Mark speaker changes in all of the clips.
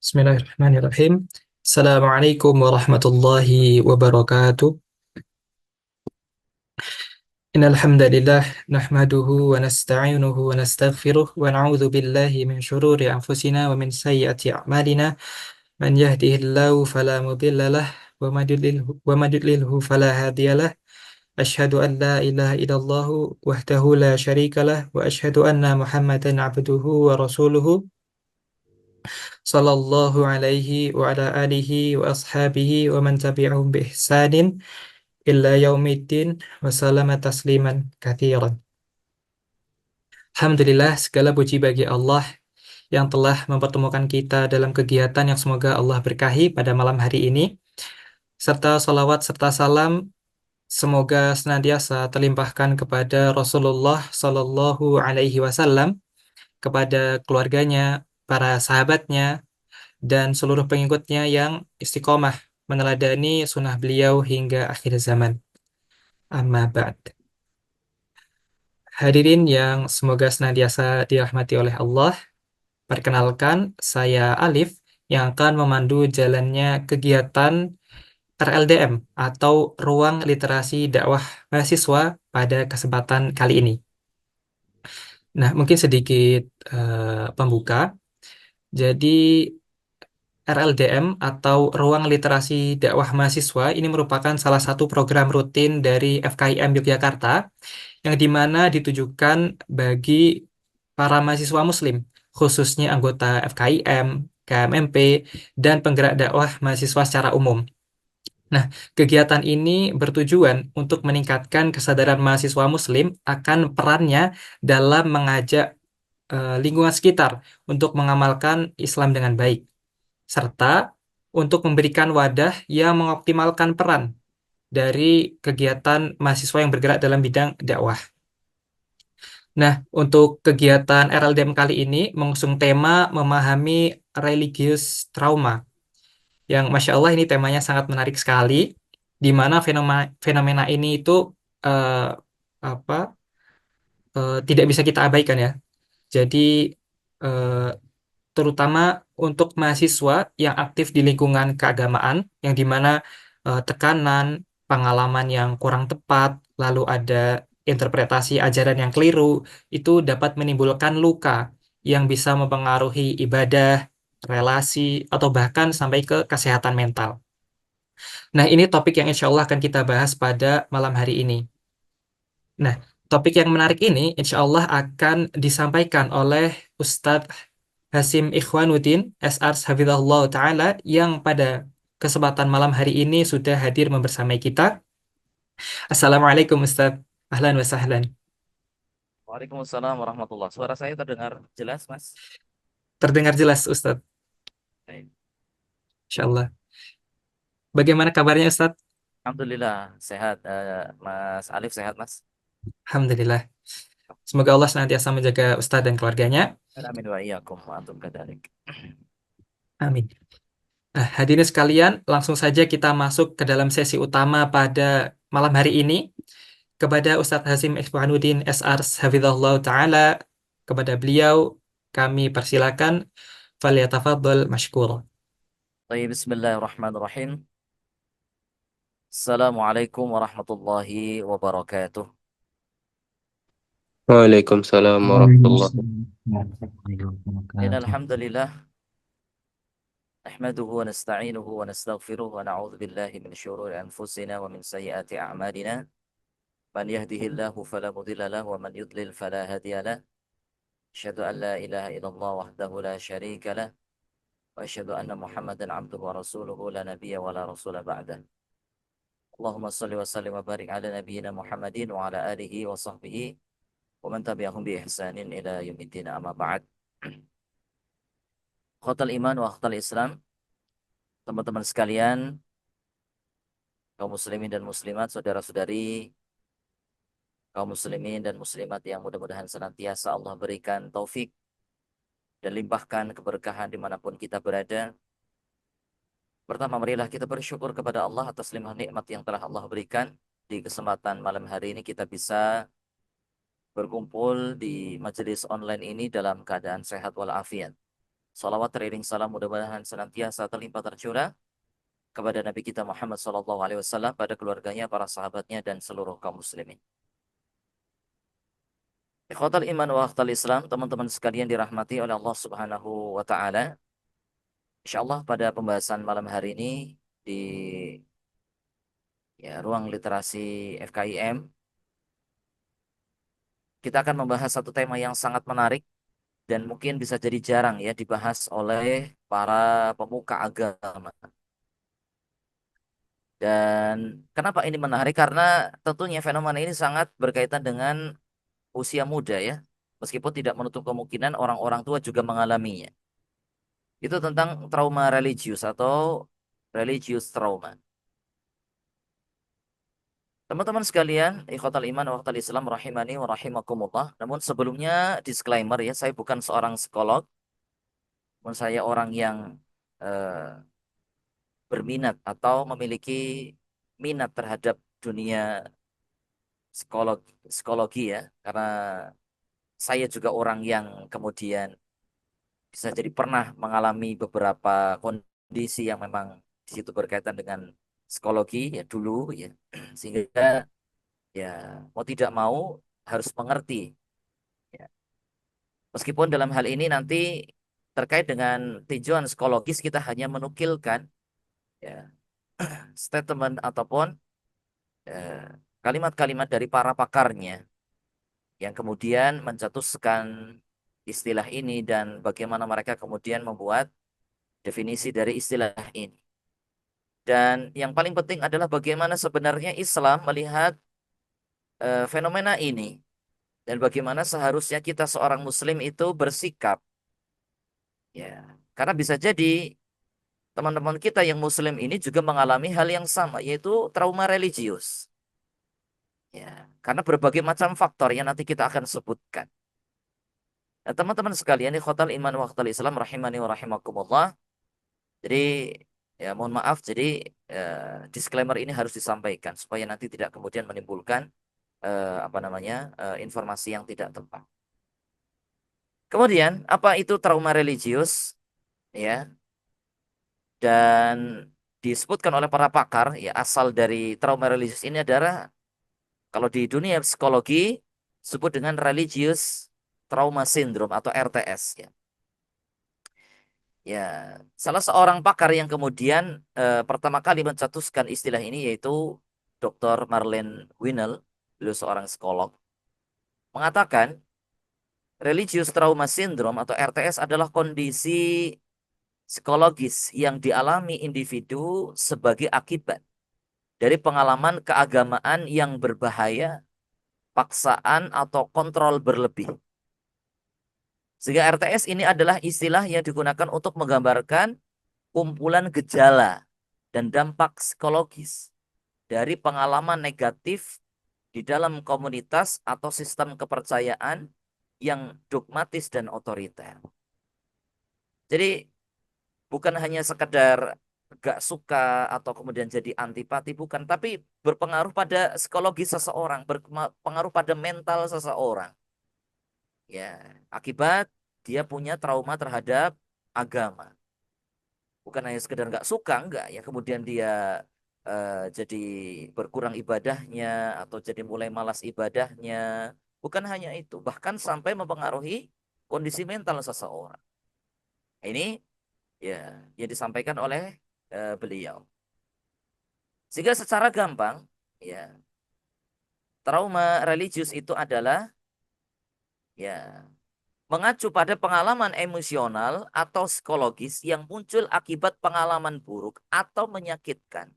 Speaker 1: Bismillahirrahmanirrahim. Assalamualaikum warahmatullahi wabarakatuh. Innal hamdalillah nahmaduhu wa nasta'inuhu wa nastaghfiruh wa na'udzu billahi min shururi anfusina wa min sayyiati a'malina. Man yahdihillahu fala mudilla lah wa man yudlilhu fala hadiyalah. Asyhadu an la ilaha illallah wahdahu la syarikalah wa asyhadu anna Muhammadan abduhu wa rasuluhu sallallahu alaihi wa ala alihi wa ashabihi wa man tabi'ahum bi ihsanin illa yaumiddin wa salama tasliman katsiran. Alhamdulillah, segala puji bagi Allah yang telah mempertemukan kita dalam kegiatan yang semoga Allah berkahi pada malam hari ini, serta salawat serta salam semoga senantiasa terlimpahkan kepada Rasulullah Sallallahu Alaihi Wasallam, kepada keluarganya, para sahabatnya, dan seluruh pengikutnya yang istiqomah meneladani sunnah beliau hingga akhir zaman. Amma ba'd. Hadirin yang semoga senantiasa dirahmati oleh Allah, perkenalkan saya Alif yang akan memandu jalannya kegiatan RLDM atau Ruang Literasi Dakwah Mahasiswa pada kesempatan kali ini. Nah, mungkin sedikit pembuka. Jadi RLDM atau Ruang Literasi Dakwah Mahasiswa ini merupakan salah satu program rutin dari FKIM Yogyakarta yang dimana ditujukan bagi para mahasiswa Muslim, khususnya anggota FKIM, KMMP, dan penggerak dakwah mahasiswa secara umum. Nah, kegiatan ini bertujuan untuk meningkatkan kesadaran mahasiswa Muslim akan perannya dalam mengajak lingkungan sekitar untuk mengamalkan Islam dengan baik, serta untuk memberikan wadah yang mengoptimalkan peran dari kegiatan mahasiswa yang bergerak dalam bidang dakwah. Nah, untuk kegiatan RLDM kali ini mengusung tema memahami religius trauma, yang Masya Allah ini temanya sangat menarik sekali, di mana fenomena, fenomena ini itu eh, apa tidak bisa kita abaikan ya. Jadi eh, terutama untuk mahasiswa yang aktif di lingkungan keagamaan, yang dimana tekanan, pengalaman yang kurang tepat, lalu ada interpretasi ajaran yang keliru, itu dapat menimbulkan luka yang bisa mempengaruhi ibadah, relasi, atau bahkan sampai ke kesehatan mental. Nah, ini topik yang insya Allah akan kita bahas pada malam hari ini. Nah, topik yang menarik ini insya Allah akan disampaikan oleh Ustadz Hasim Ikhwanuddin, SR Hafizahullah Ta'ala, yang pada kesempatan malam hari ini sudah hadir membersamai kita. Assalamualaikum Ustadz. Ahlan wa sahlan.
Speaker 2: Waalaikumsalam warahmatullah. Suara saya terdengar jelas, Mas?
Speaker 1: Terdengar jelas Ustadz,
Speaker 2: Baik.
Speaker 1: insya Allah. Bagaimana kabarnya Ustadz?
Speaker 2: Alhamdulillah sehat. Mas Alif sehat, Mas?
Speaker 1: Alhamdulillah. Semoga Allah senantiasa menjaga Ustadz dan keluarganya.
Speaker 2: Amin wa iyyakum wa antum kadzalik.
Speaker 1: Amin. Nah, hadirin sekalian, langsung saja kita masuk ke dalam sesi utama pada malam hari ini. Kepada Ustadz Hasim Ikhwanuddin SR Hafizahullah Ta'ala, kepada beliau kami persilakan, falyatafaddal mashkur.
Speaker 2: Baik, bismillahirrahmanirrahim. Assalamualaikum warahmatullahi wabarakatuh.
Speaker 3: Waalaikumsalam warahmatullahi
Speaker 2: Innal
Speaker 3: wabarakatuh.
Speaker 2: hamdalillah nahmaduhu wa nasta'inuhu wa nastaghfiruh wa na'udzu billahi min syururi anfusina wa min sayyiati a'malina. Man yahdihillahu fala mudilla lahu wa man yudlil fala hadiya lahu. Asyhadu an la ilaha illallah wahdahu la syarika lah. وأشهد أن محمدا عبده ورسوله لا نبي ولا رسول بعده اللهم صل وسلم وبارك على نبينا محمد وعلى آله وصحبه ومن تبعهم بإحسان إلى يوم الدين أما بعد. Khotal iman wa khotal Islam, teman-teman sekalian, kaum muslimin dan muslimat, saudara-saudari kaum muslimin dan muslimat yang mudah-mudahan senantiasa Allah berikan taufik dan limpahkan keberkahan dimanapun kita berada. Pertama, marilah kita bersyukur kepada Allah atas limpah nikmat yang telah Allah berikan. Di kesempatan malam hari ini kita bisa berkumpul di majelis online ini dalam keadaan sehat walafiat. Salawat teriring salam mudah-mudahan senantiasa terlimpah tercurah kepada Nabi kita Muhammad SAW, pada keluarganya, para sahabatnya, dan seluruh kaum muslimin. Ikhwatal iman wa akhtal Islam, teman-teman sekalian dirahmati oleh Allah Subhanahu wa taala. Insyaallah pada pembahasan malam hari ini di ruang literasi FKIM, kita akan membahas satu tema yang sangat menarik dan mungkin bisa jadi jarang ya dibahas oleh para pemuka agama. Dan kenapa ini menarik? Karena tentunya fenomena ini sangat berkaitan dengan usia muda ya. Meskipun tidak menutup kemungkinan orang-orang tua juga mengalaminya. Itu tentang trauma religius atau religious trauma. Teman-teman sekalian, ikhwatal iman wa ikhwatal Islam rahimani wa rahimakumullah. Namun sebelumnya disclaimer ya, saya bukan seorang psikolog, namun saya orang yang eh, berminat atau memiliki minat terhadap dunia psikologi ya, karena saya juga orang yang kemudian bisa jadi pernah mengalami beberapa kondisi yang memang di situ berkaitan dengan psikologi ya dulu ya, sehingga ya mau tidak mau harus mengerti ya. Meskipun dalam hal ini nanti terkait dengan tinjauan psikologis kita hanya menukilkan ya statement ataupun eh, kalimat-kalimat dari para pakarnya yang kemudian mencetuskan istilah ini dan bagaimana mereka kemudian membuat definisi dari istilah ini. Dan yang paling penting adalah bagaimana sebenarnya Islam melihat fenomena ini dan bagaimana seharusnya kita seorang muslim itu bersikap. Ya, karena bisa jadi teman-teman kita yang muslim ini juga mengalami hal yang sama, yaitu trauma religius. Ya, karena berbagai macam faktor yang nanti kita akan sebutkan. Nah, teman-teman sekalian, ikhwatal iman wa ikhwatal Islam rahimani wa rahimakumullah. Jadi ya mohon maaf, jadi disclaimer ini harus disampaikan supaya nanti tidak kemudian menimbulkan informasi yang tidak tepat. Kemudian apa itu trauma religius? Ya, dan disebutkan oleh para pakar ya asal dari trauma religius ini adalah kalau di dunia psikologi disebut dengan religious trauma syndrome atau RTS ya. Ya, salah seorang pakar yang kemudian pertama kali mencetuskan istilah ini yaitu Dr. Marlene Winell, beliau seorang psikolog, mengatakan religious trauma syndrome atau RTS adalah kondisi psikologis yang dialami individu sebagai akibat dari pengalaman keagamaan yang berbahaya, paksaan atau kontrol berlebih. Sehingga RTS ini adalah istilah yang digunakan untuk menggambarkan kumpulan gejala dan dampak psikologis dari pengalaman negatif di dalam komunitas atau sistem kepercayaan yang dogmatis dan otoriter. Jadi bukan hanya sekedar gak suka atau kemudian jadi antipati, bukan, tapi berpengaruh pada psikologi seseorang, berpengaruh pada mental seseorang. Ya, akibat dia punya trauma terhadap agama. Bukan hanya sekedar nggak suka, enggak ya. Kemudian dia jadi berkurang ibadahnya atau jadi mulai malas ibadahnya. Bukan hanya itu, bahkan sampai mempengaruhi kondisi mental seseorang. Ini ya yang disampaikan oleh beliau. Sehingga secara gampang, ya trauma religius itu adalah ya mengacu pada pengalaman emosional atau psikologis yang muncul akibat pengalaman buruk atau menyakitkan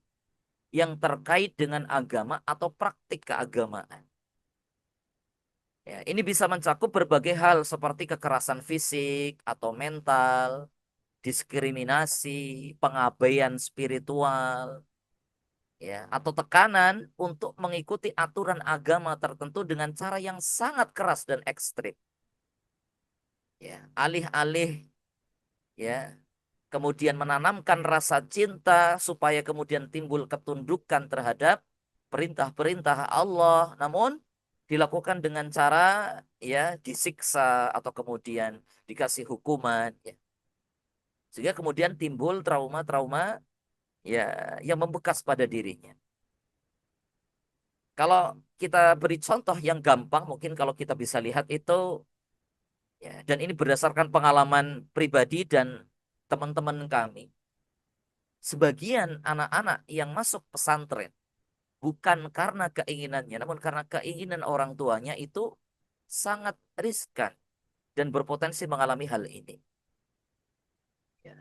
Speaker 2: yang terkait dengan agama atau praktik keagamaan. Ya, ini bisa mencakup berbagai hal seperti kekerasan fisik atau mental, diskriminasi, pengabaian spiritual, ya, atau tekanan untuk mengikuti aturan agama tertentu dengan cara yang sangat keras dan ekstrim. Ya, alih-alih ya kemudian menanamkan rasa cinta supaya kemudian timbul ketundukan terhadap perintah-perintah Allah, namun dilakukan dengan cara ya disiksa atau kemudian dikasih hukuman ya. Sehingga kemudian timbul trauma-trauma ya yang membekas pada dirinya. Kalau kita beri contoh yang gampang, mungkin kalau kita bisa lihat itu, ya, dan ini berdasarkan pengalaman pribadi dan teman-teman kami. Sebagian anak-anak yang masuk pesantren bukan karena keinginannya, namun karena keinginan orang tuanya itu sangat riskan dan berpotensi mengalami hal ini. Ya.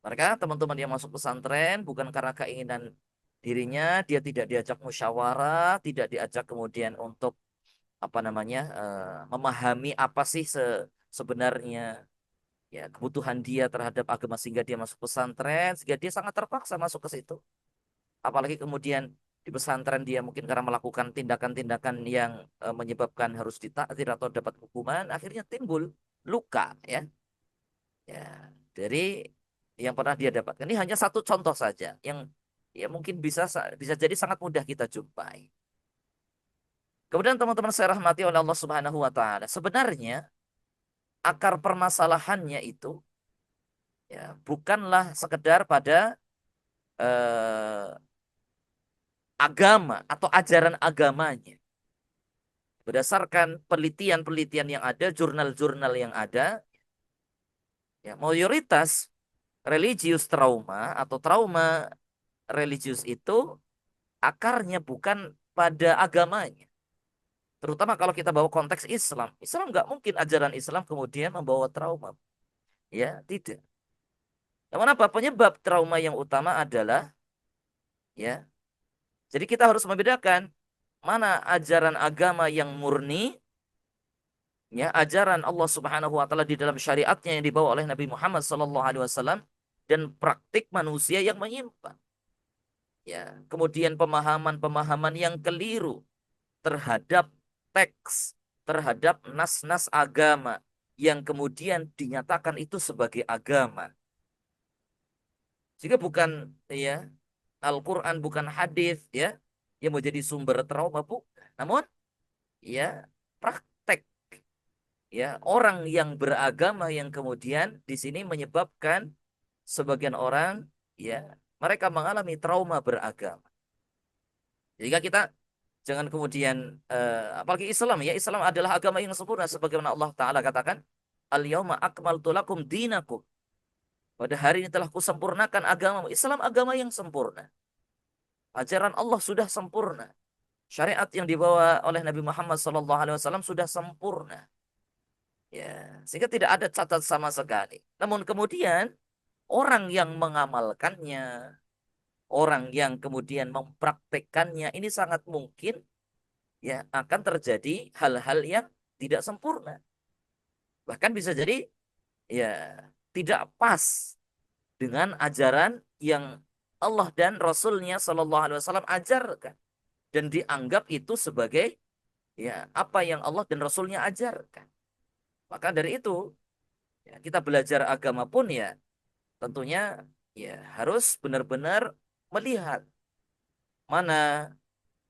Speaker 2: Mereka teman-teman yang masuk pesantren bukan karena keinginan dirinya, dia tidak diajak musyawarah, tidak diajak kemudian untuk apa namanya memahami apa sih sebenarnya ya kebutuhan dia terhadap agama sehingga dia masuk pesantren, sehingga dia sangat terpaksa masuk ke situ. Apalagi kemudian di pesantren dia mungkin karena melakukan tindakan-tindakan yang menyebabkan harus ditakdir atau dapat hukuman, akhirnya timbul luka ya. Ya, dari yang pernah dia dapatkan. Ini hanya satu contoh saja yang ya mungkin bisa jadi sangat mudah kita jumpai. Kemudian teman-teman saya rahmati oleh Allah Subhanahu wa taala. Sebenarnya akar permasalahannya itu ya bukanlah sekedar pada eh, agama atau ajaran agamanya. Berdasarkan penelitian-penelitian yang ada, jurnal-jurnal yang ada, ya mayoritas religius trauma atau trauma religius itu akarnya bukan pada agamanya. Terutama kalau kita bawa konteks Islam. Islam nggak mungkin ajaran Islam kemudian membawa trauma. Ya, tidak. Namun apa? Penyebab trauma yang utama adalah ya. Jadi kita harus membedakan mana ajaran agama yang murni, ya, ajaran Allah Subhanahu wa taala di dalam syariatnya yang dibawa oleh Nabi Muhammad sallallahu alaihi wasallam dan praktik manusia yang menyimpang. Ya, kemudian pemahaman-pemahaman yang keliru terhadap teks, terhadap nas-nas agama yang kemudian dinyatakan itu sebagai agama. Jika bukan ya Al-Qur'an bukan hadis ya yang menjadi sumber trauma bukan. Namun ya praktek ya orang yang beragama yang kemudian di sini menyebabkan sebagian orang ya mereka mengalami trauma beragama. Jika kita jangan kemudian apalagi Islam ya, Islam adalah agama yang sempurna sebagaimana Allah taala katakan, "Al-yauma akmaltu lakum dinakum." Pada hari ini telah kusempurnakan agamamu. Islam agama yang sempurna. Ajaran Allah sudah sempurna. Syariat yang dibawa oleh Nabi Muhammad SAW sudah sempurna. Ya, sehingga tidak ada cacat sama sekali. Namun kemudian orang yang mengamalkannya, orang yang kemudian mempraktekannya ini sangat mungkin ya akan terjadi hal-hal yang tidak sempurna. Bahkan bisa jadi ya tidak pas dengan ajaran yang Allah dan Rasulnya Shallallahu Alaihi Wasallam ajarkan dan dianggap itu sebagai ya apa yang Allah dan Rasulnya ajarkan. Maka dari itu ya, kita belajar agama pun ya tentunya ya harus benar-benar melihat mana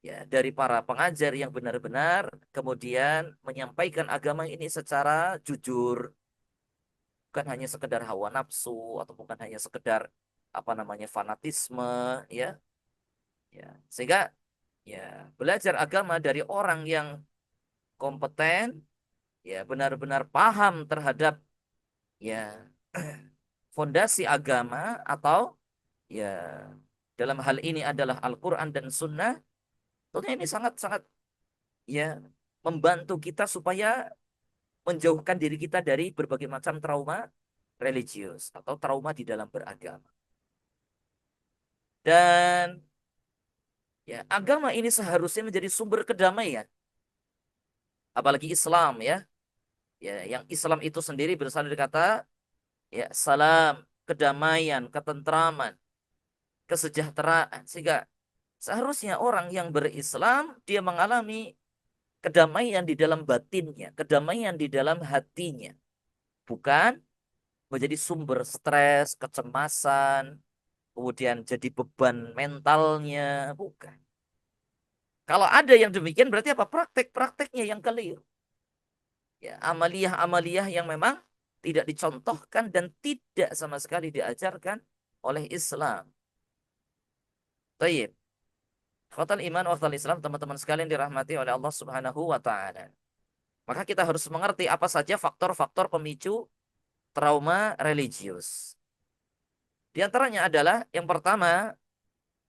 Speaker 2: ya dari para pengajar yang benar-benar kemudian menyampaikan agama ini secara jujur, bukan hanya sekedar hawa nafsu atau bukan hanya sekedar apa namanya fanatisme ya ya sehingga ya belajar agama dari orang yang kompeten ya benar-benar paham terhadap ya fondasi agama atau ya dalam hal ini adalah Al-Quran dan Sunnah. Tentunya ini sangat-sangat ya membantu kita supaya menjauhkan diri kita dari berbagai macam trauma religius atau trauma di dalam beragama. Dan ya agama ini seharusnya menjadi sumber kedamaian, apalagi Islam ya. Ya, yang Islam itu sendiri berasal dari kata ya salam, kedamaian, ketentraman, kesejahteraan. Sehingga seharusnya orang yang berislam dia mengalami kedamaian di dalam batinnya, kedamaian di dalam hatinya, bukan menjadi sumber stres, kecemasan, kemudian jadi beban mentalnya, bukan. Kalau ada yang demikian berarti apa? Praktek-prakteknya yang keliru. Ya, amaliyah-amaliyah yang memang tidak dicontohkan dan tidak sama sekali diajarkan oleh Islam. Tayyib. Khotal iman wa Islam, teman-teman sekalian dirahmati oleh Allah Subhanahu wa taala. Maka kita harus mengerti apa saja faktor-faktor pemicu trauma religius. Di antaranya adalah yang pertama,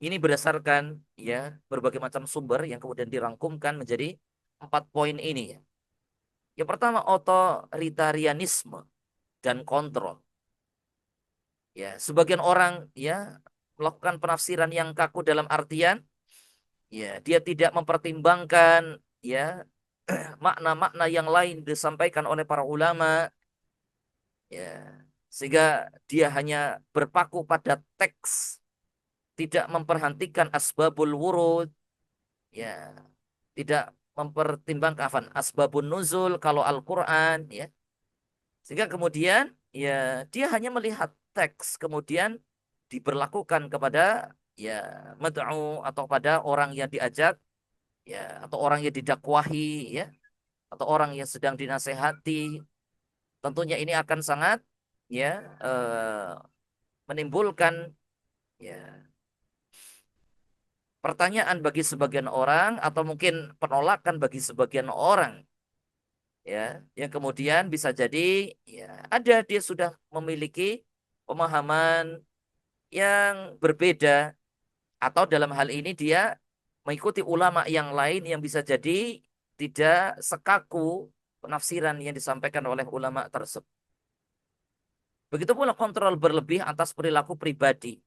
Speaker 2: ini berdasarkan ya berbagai macam sumber yang kemudian dirangkumkan menjadi 4 poin ini ya. Yang pertama, otoritarianisme dan kontrol. Ya, sebagian orang ya melakukan penafsiran yang kaku dalam artian ya dia tidak mempertimbangkan ya makna-makna yang lain disampaikan oleh para ulama ya, sehingga dia hanya berpaku pada teks, tidak memperhatikan asbabul wurud ya, tidak mempertimbangkan asbabun nuzul kalau Al-Qur'an ya. Sehingga kemudian ya dia hanya melihat teks kemudian diberlakukan kepada ya mad'u atau pada orang yang diajak ya atau orang yang didakwahi ya atau orang yang sedang dinasehati. Tentunya ini akan sangat ya menimbulkan ya pertanyaan bagi sebagian orang atau mungkin penolakan bagi sebagian orang ya yang kemudian bisa jadi ya ada dia sudah memiliki pemahaman yang berbeda atau dalam hal ini dia mengikuti ulama yang lain yang bisa jadi tidak sekaku penafsiran yang disampaikan oleh ulama tersebut. Begitu pula kontrol berlebih atas perilaku pribadi.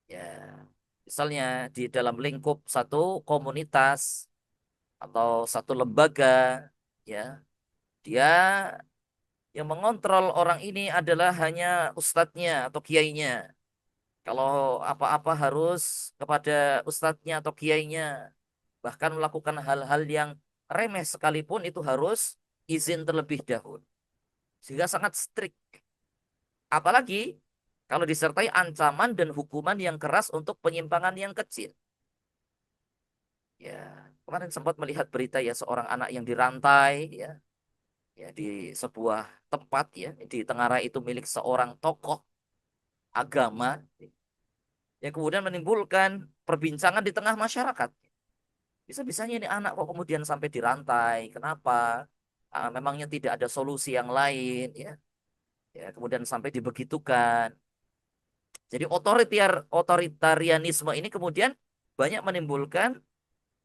Speaker 2: Ya, misalnya di dalam lingkup satu komunitas atau satu lembaga, ya, dia yang mengontrol orang ini adalah hanya ustadznya atau kiainya. Kalau apa-apa harus kepada ustadznya atau kiainya. Bahkan melakukan hal-hal yang remeh sekalipun itu harus izin terlebih dahulu. Sehingga sangat strict. Apalagi kalau disertai ancaman dan hukuman yang keras untuk penyimpangan yang kecil. Ya, kemarin sempat melihat berita ya seorang anak yang dirantai ya di sebuah tempat ya di Tengara itu milik seorang tokoh agama yang kemudian menimbulkan perbincangan di tengah masyarakat. Bisa-bisanya ini anak kok kemudian sampai dirantai. Kenapa? Memangnya tidak ada solusi yang lain ya. Ya, kemudian sampai dibegitukan. Jadi otoritarianisme ini kemudian banyak menimbulkan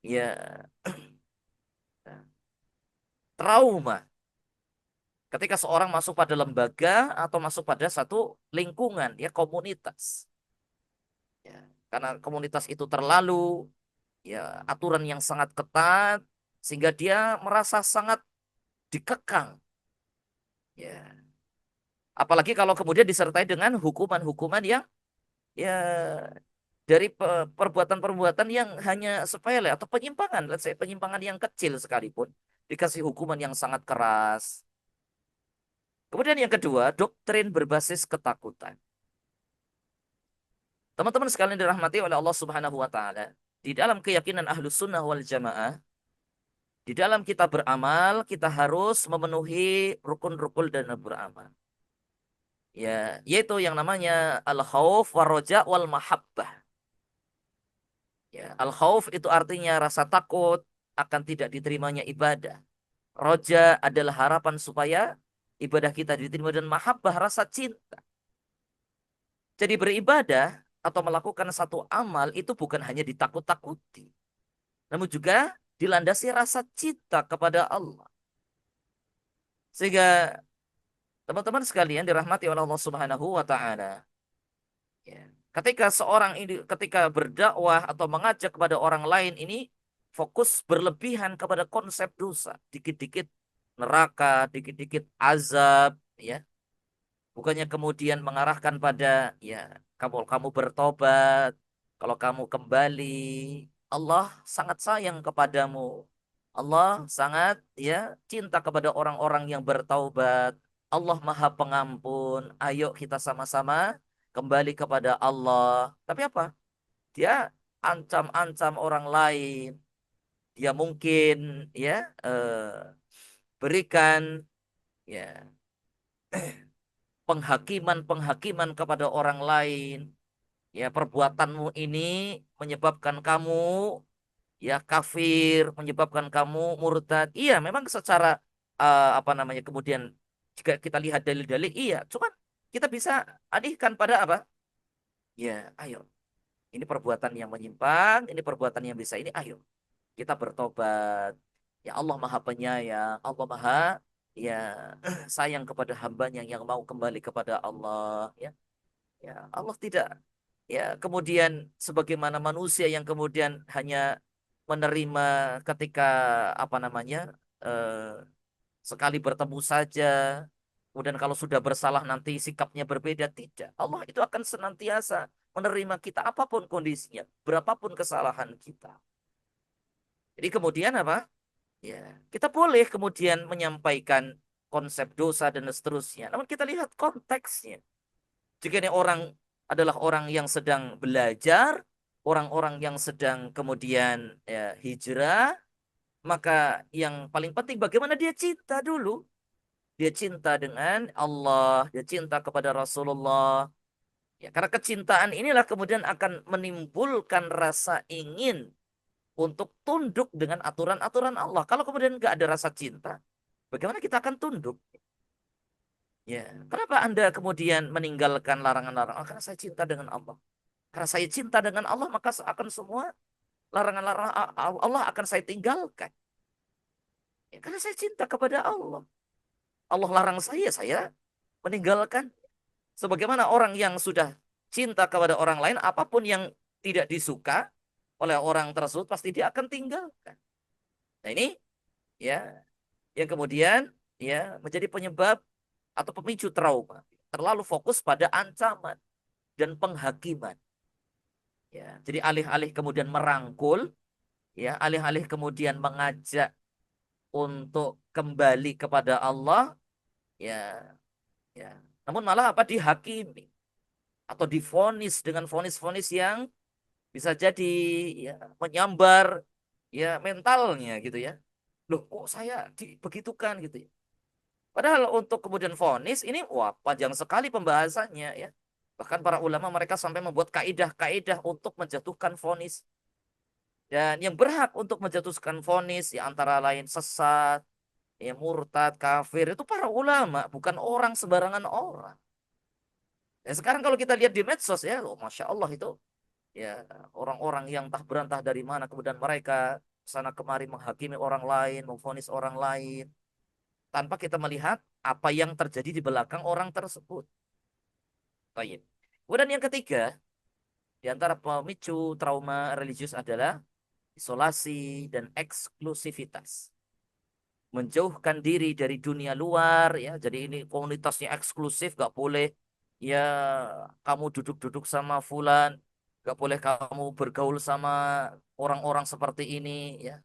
Speaker 2: ya trauma ketika seorang masuk pada lembaga atau masuk pada satu lingkungan ya komunitas. Ya, karena komunitas itu terlalu ya aturan yang sangat ketat sehingga dia merasa sangat dikekang. Ya, apalagi kalau kemudian disertai dengan hukuman-hukuman yang ya dari perbuatan-perbuatan yang hanya sepele atau penyimpangan, let's say penyimpangan yang kecil sekalipun dikasih hukuman yang sangat keras. Kemudian yang kedua, doktrin berbasis ketakutan. Teman-teman sekalian dirahmati oleh Allah Subhanahu wa taala, di dalam keyakinan Ahlus Sunnah wal Jamaah, di dalam kita beramal, kita harus memenuhi rukun-rukun dan beramal. Ya, yaitu yang namanya al-khauf war-raja wal mahabbah. Ya, al-khauf itu artinya rasa takut akan tidak diterimanya ibadah. Roja adalah harapan supaya ibadah kita diterima dan mahabbah rasa cinta. Jadi beribadah atau melakukan satu amal itu bukan hanya ditakut-takuti, namun juga dilandasi rasa cinta kepada Allah. Sehingga teman-teman sekalian dirahmati oleh Allah Subhanahu wa taala. Ya. Ketika seorang ini ketika berdakwah atau mengajak kepada orang lain ini fokus berlebihan kepada konsep dosa, dikit-dikit neraka, dikit-dikit azab, ya. Bukannya kemudian mengarahkan pada ya kamu kamu bertobat, kalau kamu kembali, Allah sangat sayang kepadamu. Allah sangat ya cinta kepada orang-orang yang bertaubat. Allah Maha Pengampun. Ayo kita sama-sama kembali kepada Allah. Tapi apa? Dia ancam-ancam orang lain. Dia mungkin ya berikan ya penghakiman kepada orang lain. Ya, perbuatanmu ini menyebabkan kamu ya kafir, menyebabkan kamu murtad. Iya, memang secara apa namanya kemudian jika kita lihat dalil-dalil iya, cuman kita bisa alihkan pada apa? Ya, ayo. Ini perbuatan yang menyimpang, ini perbuatan yang bisa ini, ayo kita bertobat. Ya Allah Maha Penyayang, Allah Maha ya sayang kepada hambanya yang mau kembali kepada Allah. Ya, ya Allah tidak ya kemudian sebagaimana manusia yang kemudian hanya menerima ketika apa namanya eh, sekali bertemu saja. Kemudian kalau sudah bersalah nanti sikapnya berbeda. Tidak. Allah itu akan senantiasa menerima kita apapun kondisinya. Berapapun kesalahan kita. Jadi kemudian apa? Ya, kita boleh kemudian menyampaikan konsep dosa dan seterusnya. Namun kita lihat konteksnya. Jika ini orang adalah orang yang sedang belajar, orang-orang yang sedang kemudian ya, hijrah, maka yang paling penting bagaimana dia cinta dulu. Dia cinta dengan Allah, dia cinta kepada Rasulullah. Ya, karena kecintaan inilah kemudian akan menimbulkan rasa ingin untuk tunduk dengan aturan-aturan Allah. Kalau kemudian nggak ada rasa cinta, bagaimana kita akan tunduk? Ya, kenapa Anda kemudian meninggalkan larangan-larangan? Oh, karena saya cinta dengan Allah. Karena saya cinta dengan Allah, maka akan semua larangan-larangan Allah akan saya tinggalkan. Ya, karena saya cinta kepada Allah. Allah larang saya meninggalkan. Sebagaimana orang yang sudah cinta kepada orang lain, apapun yang tidak disuka oleh orang tersebut, pasti dia akan tinggalkan. Nah ini ya yang kemudian ya menjadi penyebab atau pemicu trauma. Terlalu fokus pada ancaman dan penghakiman. Ya, jadi alih-alih kemudian merangkul, ya, alih-alih kemudian mengajak untuk kembali kepada Allah, ya, ya. Namun malah apa dihakimi atau difonis dengan fonis-fonis yang bisa jadi ya menyambar ya mentalnya gitu ya. Loh, kok saya dibegitukan gitu ya. Padahal untuk kemudian vonis ini wah panjang sekali pembahasannya ya. Bahkan para ulama mereka sampai membuat kaidah-kaidah untuk menjatuhkan vonis. Dan yang berhak untuk menjatuhkan vonis ya antara lain sesat, ya murtad, kafir itu para ulama, bukan orang sembarangan orang. Ya sekarang kalau kita lihat di medsos ya, oh, Masya Allah itu ya orang-orang yang tak berantah dari mana kemudian mereka sana kemari menghakimi orang lain, memvonis orang lain tanpa kita melihat apa yang terjadi di belakang orang tersebut. Baik. Kemudian yang ketiga, di antara pemicu trauma religius adalah isolasi dan eksklusivitas. Menjauhkan diri dari dunia luar, ya. Jadi ini komunitasnya eksklusif, gak boleh ya kamu duduk-duduk sama fulan, gak boleh kamu bergaul sama orang-orang seperti ini, ya.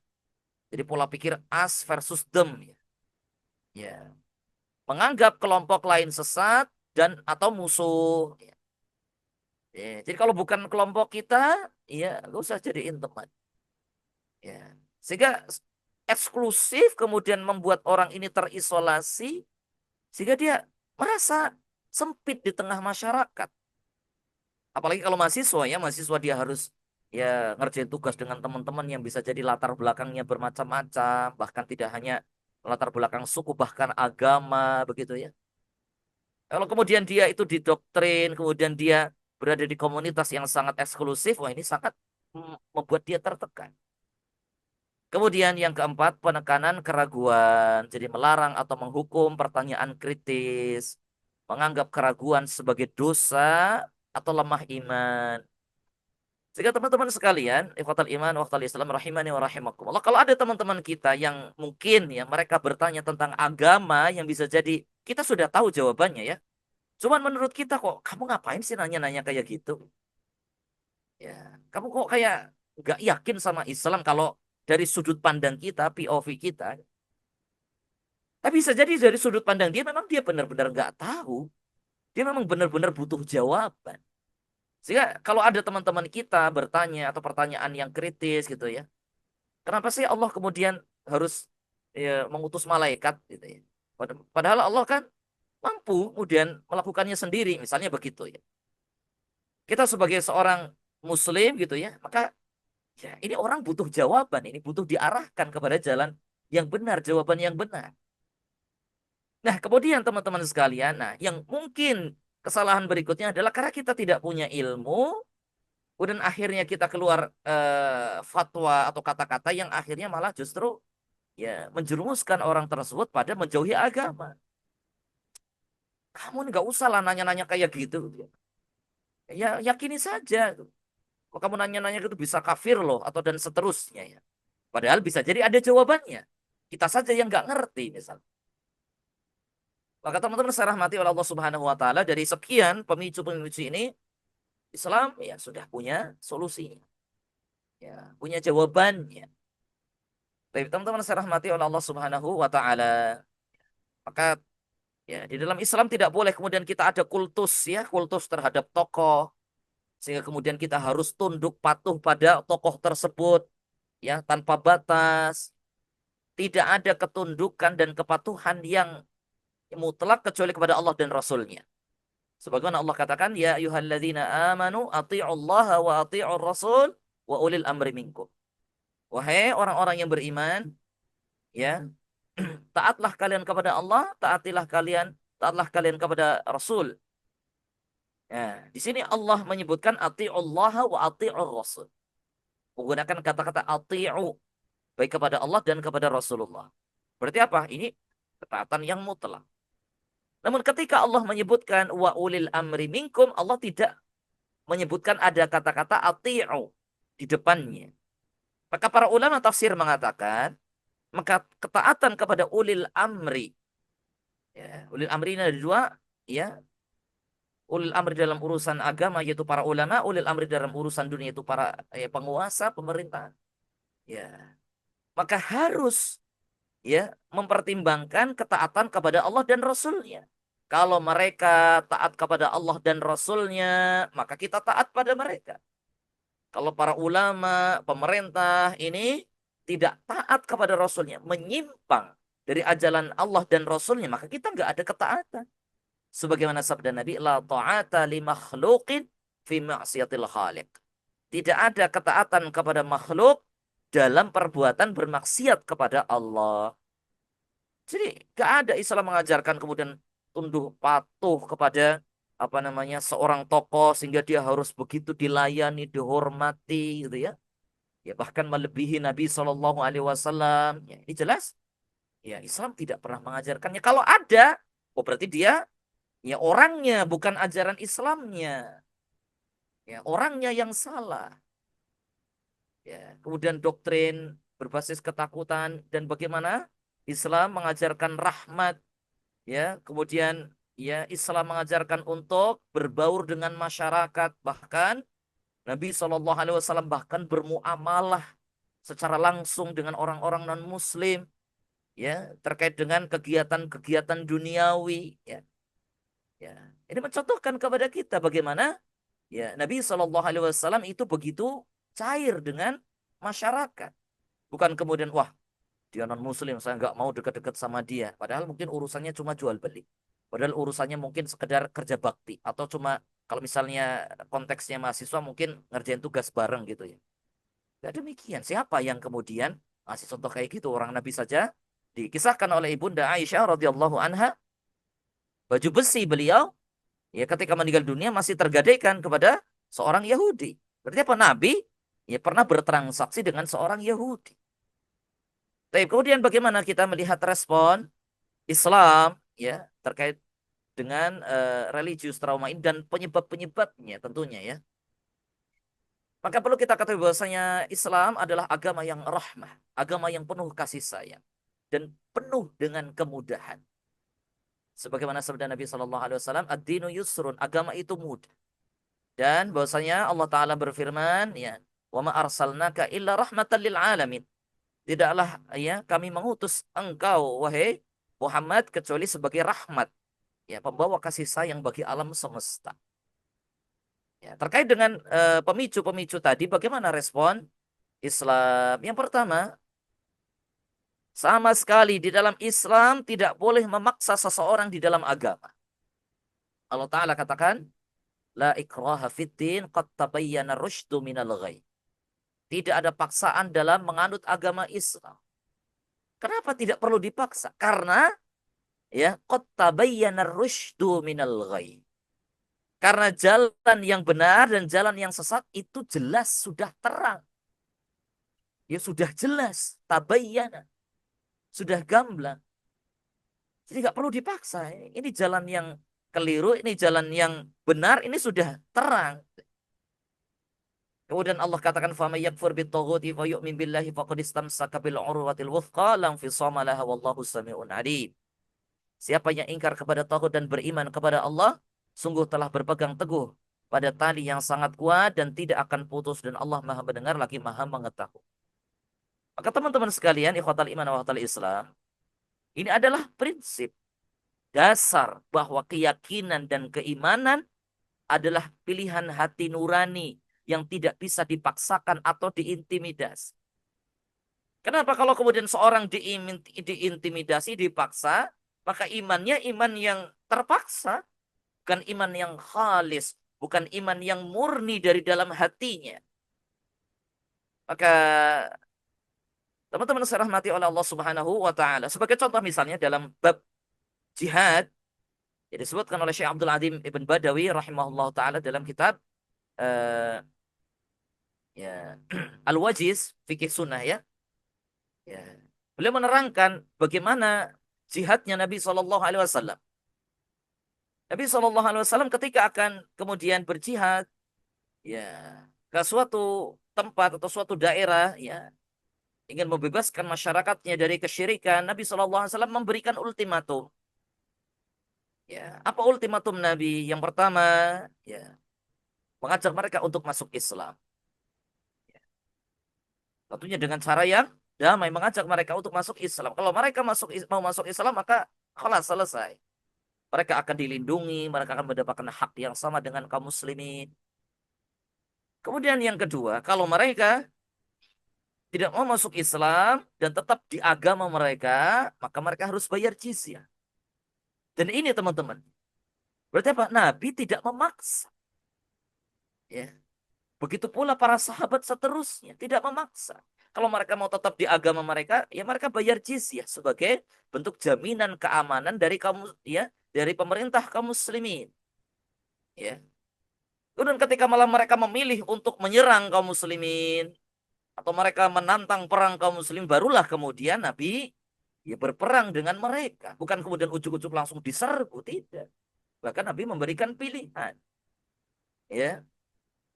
Speaker 2: Jadi pola pikir us versus them, ya. Ya. Menganggap kelompok lain sesat dan atau musuh. Ya. Ya, jadi kalau bukan kelompok kita, ya gak usah jadiin teman. Ya. Sehingga eksklusif kemudian membuat orang ini terisolasi sehingga dia merasa sempit di tengah masyarakat. Apalagi kalau mahasiswa ya, mahasiswa dia harus ya ngerjain tugas dengan teman-teman yang bisa jadi latar belakangnya bermacam-macam, bahkan tidak hanya latar belakang suku, bahkan agama begitu ya. Kalau kemudian dia itu didoktrin, kemudian dia berada di komunitas yang sangat eksklusif, wah ini sangat membuat dia tertekan. Kemudian yang keempat, penekanan keraguan. Jadi melarang atau menghukum pertanyaan kritis. Menganggap keraguan sebagai dosa atau lemah iman. Sehingga teman-teman sekalian, ikhwatal iman, waqtal islam, rahimani wa rahimakumullah. Kalau ada teman-teman kita yang mungkin ya mereka bertanya tentang agama yang bisa jadi kita sudah tahu jawabannya ya. Cuman menurut kita kok kamu ngapain sih nanya-nanya kayak gitu? Ya, kamu kok kayak nggak yakin sama Islam kalau dari sudut pandang kita, POV kita. Tapi bisa jadi dari sudut pandang dia memang dia benar-benar nggak tahu. Dia memang benar-benar butuh jawaban. Sehingga kalau ada teman-teman kita bertanya atau pertanyaan yang kritis gitu ya. Kenapa sih Allah kemudian harus ya, mengutus malaikat gitu ya. Padahal Allah kan mampu kemudian melakukannya sendiri, misalnya begitu ya. Kita sebagai seorang muslim gitu ya, maka ya ini orang butuh jawaban, ini butuh diarahkan kepada jalan yang benar, jawaban yang benar. Nah, kemudian teman-teman sekalian, nah yang mungkin kesalahan berikutnya adalah karena kita tidak punya ilmu, kemudian akhirnya kita keluar fatwa atau kata-kata yang akhirnya malah justru ya menjerumuskan orang tersebut pada menjauhi agama. Kamu nggak usah lah nanya-nanya kayak gitu. Ya yakini saja. Kalau kamu nanya-nanya gitu bisa kafir loh atau dan seterusnya ya. Padahal bisa jadi ada jawabannya. Kita saja yang nggak ngerti misalnya. Maka teman-teman saya rahmati oleh Allah Subhanahu wa taala, dari sekian pemicu-pemicu ini Islam ya sudah punya solusinya. Ya, punya jawabannya. Tapi teman-teman saya rahmati oleh Allah Subhanahu wa taala. Maka ya di dalam Islam tidak boleh kemudian kita ada kultus ya, kultus terhadap tokoh sehingga kemudian kita harus tunduk patuh pada tokoh tersebut ya tanpa batas. Tidak ada ketundukan dan kepatuhan yang mutlak kecuali kepada Allah dan Rasulnya. Sebagaimana Allah katakan, ya ayyuhalladzina amanu athi'ullaha wa athi'ur rasul wa ulil amri minkum. Wahai orang-orang yang beriman, ya, taatlah kalian kepada Allah, taatlah kalian kepada Rasul. Ya, di sini Allah menyebutkan athi'ullaha wa athi'ur rasul. Menggunakan kata-kata athi'u baik kepada Allah dan kepada Rasulullah. Berarti apa? Ini ketaatan yang mutlak. Namun ketika Allah menyebutkan wa ulil amri minkum, Allah tidak menyebutkan ada kata-kata ati'u di depannya. Maka para ulama tafsir mengatakan, maka ketaatan kepada ulil amri, ya, ulil amri ini ada dua, ya, ulil amri dalam urusan agama yaitu para ulama, ulil amri dalam urusan dunia itu para penguasa, pemerintah. Ya, maka harus ya mempertimbangkan ketaatan kepada Allah dan Rasulnya. Kalau mereka taat kepada Allah dan Rasulnya, maka kita taat pada mereka. Kalau para ulama, pemerintah ini tidak taat kepada Rasulnya, menyimpang dari ajaran Allah dan Rasulnya, maka kita nggak ada ketaatan. Sebagaimana sabda Nabi, la ta'ata li makhluqin fi ma'siyatil khaliq. Tidak ada ketaatan kepada makhluk dalam perbuatan bermaksiat kepada Allah. Jadi nggak ada Islam mengajarkan kemudian tunduk patuh kepada apa namanya seorang tokoh sehingga dia harus begitu dilayani, dihormati gitu ya. Ya bahkan melebihi Nabi Shallallahu Alaihi Wasallam. Ya, ini jelas. Ya Islam tidak pernah mengajarkannya. Kalau ada, oh berarti dia ya orangnya bukan ajaran Islamnya. Ya orangnya yang salah. Ya kemudian doktrin berbasis ketakutan dan bagaimana Islam mengajarkan rahmat. Ya kemudian ya Islam mengajarkan untuk berbaur dengan masyarakat, bahkan Nabi Shallallahu Alaihi Wasallam bahkan bermuamalah secara langsung dengan orang-orang non-Muslim, ya terkait dengan kegiatan-kegiatan duniawi, ya, ya. Ini mencontohkan kepada kita bagaimana ya Nabi Shallallahu Alaihi Wasallam itu begitu cair dengan masyarakat, bukan kemudian wah dia non-Muslim saya nggak mau dekat-dekat sama dia, padahal mungkin urusannya cuma jual beli, padahal urusannya mungkin sekedar kerja bakti atau cuma kalau misalnya konteksnya mahasiswa mungkin ngerjain tugas bareng gitu ya. Tidak demikian. Siapa yang kemudian masih contoh kayak gitu orang Nabi saja dikisahkan oleh Ibunda Aisyah radhiyallahu anha, baju besi beliau ya ketika meninggal dunia masih tergadaikan kepada seorang Yahudi. Berarti apa? Nabi ya pernah bertransaksi dengan seorang Yahudi. Tapi kemudian bagaimana kita melihat respon Islam ya terkait dengan religius trauma ini dan penyebab-penyebabnya tentunya ya. Maka perlu kita ketahui bahwasanya Islam adalah agama yang rahmah, agama yang penuh kasih sayang dan penuh dengan kemudahan. Sebagaimana sabda Nabi Shallallahu Alaihi Wasallam, "Ad-dinu yusrun," agama itu mudah. Dan bahwasanya Allah Taala berfirman, ya, "Wa ma arsalnaka illa rahmatan lil alamin." Tidaklah ya kami mengutus engkau wahai Muhammad kecuali sebagai rahmat, ya pembawa kasih sayang bagi alam semesta. Ya, terkait dengan pemicu-pemicu tadi, bagaimana respon Islam? Yang pertama, Sama sekali di dalam Islam tidak boleh memaksa seseorang di dalam agama. Allah Ta'ala katakan, La ikraha fiddin qad tabayyana rusydu minal ghai. Tidak ada paksaan dalam menganut agama Islam. Kenapa tidak perlu dipaksa? Karena ya qad tabayyana rusydu minal ghai. Karena jalan yang benar dan jalan yang sesat itu jelas sudah terang. Ya sudah jelas, tabayyana, sudah gamblang. Jadi nggak perlu dipaksa. Ini jalan yang keliru, ini jalan yang benar, ini sudah terang. Kemudian Allah katakan fama yakfur bitaghuti fa yu'min billahi faqad istamsaka bil urwatil wuthqa lam fisama laha wallahu samiun alim. Siapa yang ingkar kepada taghut dan beriman kepada Allah, sungguh telah berpegang teguh pada tali yang sangat kuat dan tidak akan putus, dan Allah Maha mendengar lagi Maha mengetahui. Maka teman-teman sekalian, ikhwatal iman wa ikhwatal Islam, ini adalah prinsip dasar bahwa keyakinan dan keimanan adalah pilihan hati nurani yang tidak bisa dipaksakan atau diintimidasi. Kenapa kalau kemudian seorang diintimidasi, dipaksa, maka imannya iman yang terpaksa, bukan iman yang khalis, bukan iman yang murni dari dalam hatinya. Maka teman-teman saya rahmati oleh Allah Subhanahu wa taala. Sebagai contoh misalnya dalam bab jihad, ya disebutkan oleh Syekh Abdul Adim Ibn Badawi rahimahullah taala dalam kitab eh, ya Al-Wajiz Fikih Sunnah ya. Ya. Beliau menerangkan bagaimana jihadnya Nabi Shallallahu Alaihi Wasallam. Nabi Shallallahu Alaihi Wasallam ketika akan kemudian berjihad, ya ke suatu tempat atau suatu daerah, ya ingin membebaskan masyarakatnya dari kesyirikan, Nabi Shallallahu Alaihi Wasallam memberikan ultimatum. Ya, apa ultimatum Nabi? Yang pertama, ya mengajak mereka untuk masuk Islam. Tentunya dengan cara yang damai, mengajak mereka untuk masuk Islam. Kalau mereka mau masuk Islam, maka khalas selesai. Mereka akan dilindungi, mereka akan mendapatkan hak yang sama dengan kaum muslimin. Kemudian yang kedua, kalau mereka tidak mau masuk Islam dan tetap di agama mereka, maka mereka harus bayar jizyah. Dan ini teman-teman, berarti apa? Nabi tidak memaksa. Ya. Begitu pula para sahabat seterusnya, tidak memaksa. Kalau mereka mau tetap di agama mereka, ya mereka bayar jizyah sebagai bentuk jaminan keamanan dari kaum ya, dari pemerintah kaum muslimin. Ya. Kemudian ketika malah mereka memilih untuk menyerang kaum muslimin atau mereka menantang perang kaum muslim, barulah kemudian Nabi ya berperang dengan mereka. Bukan kemudian ujuk-ujuk langsung diserbu, tidak. Bahkan Nabi memberikan pilihan. Ya.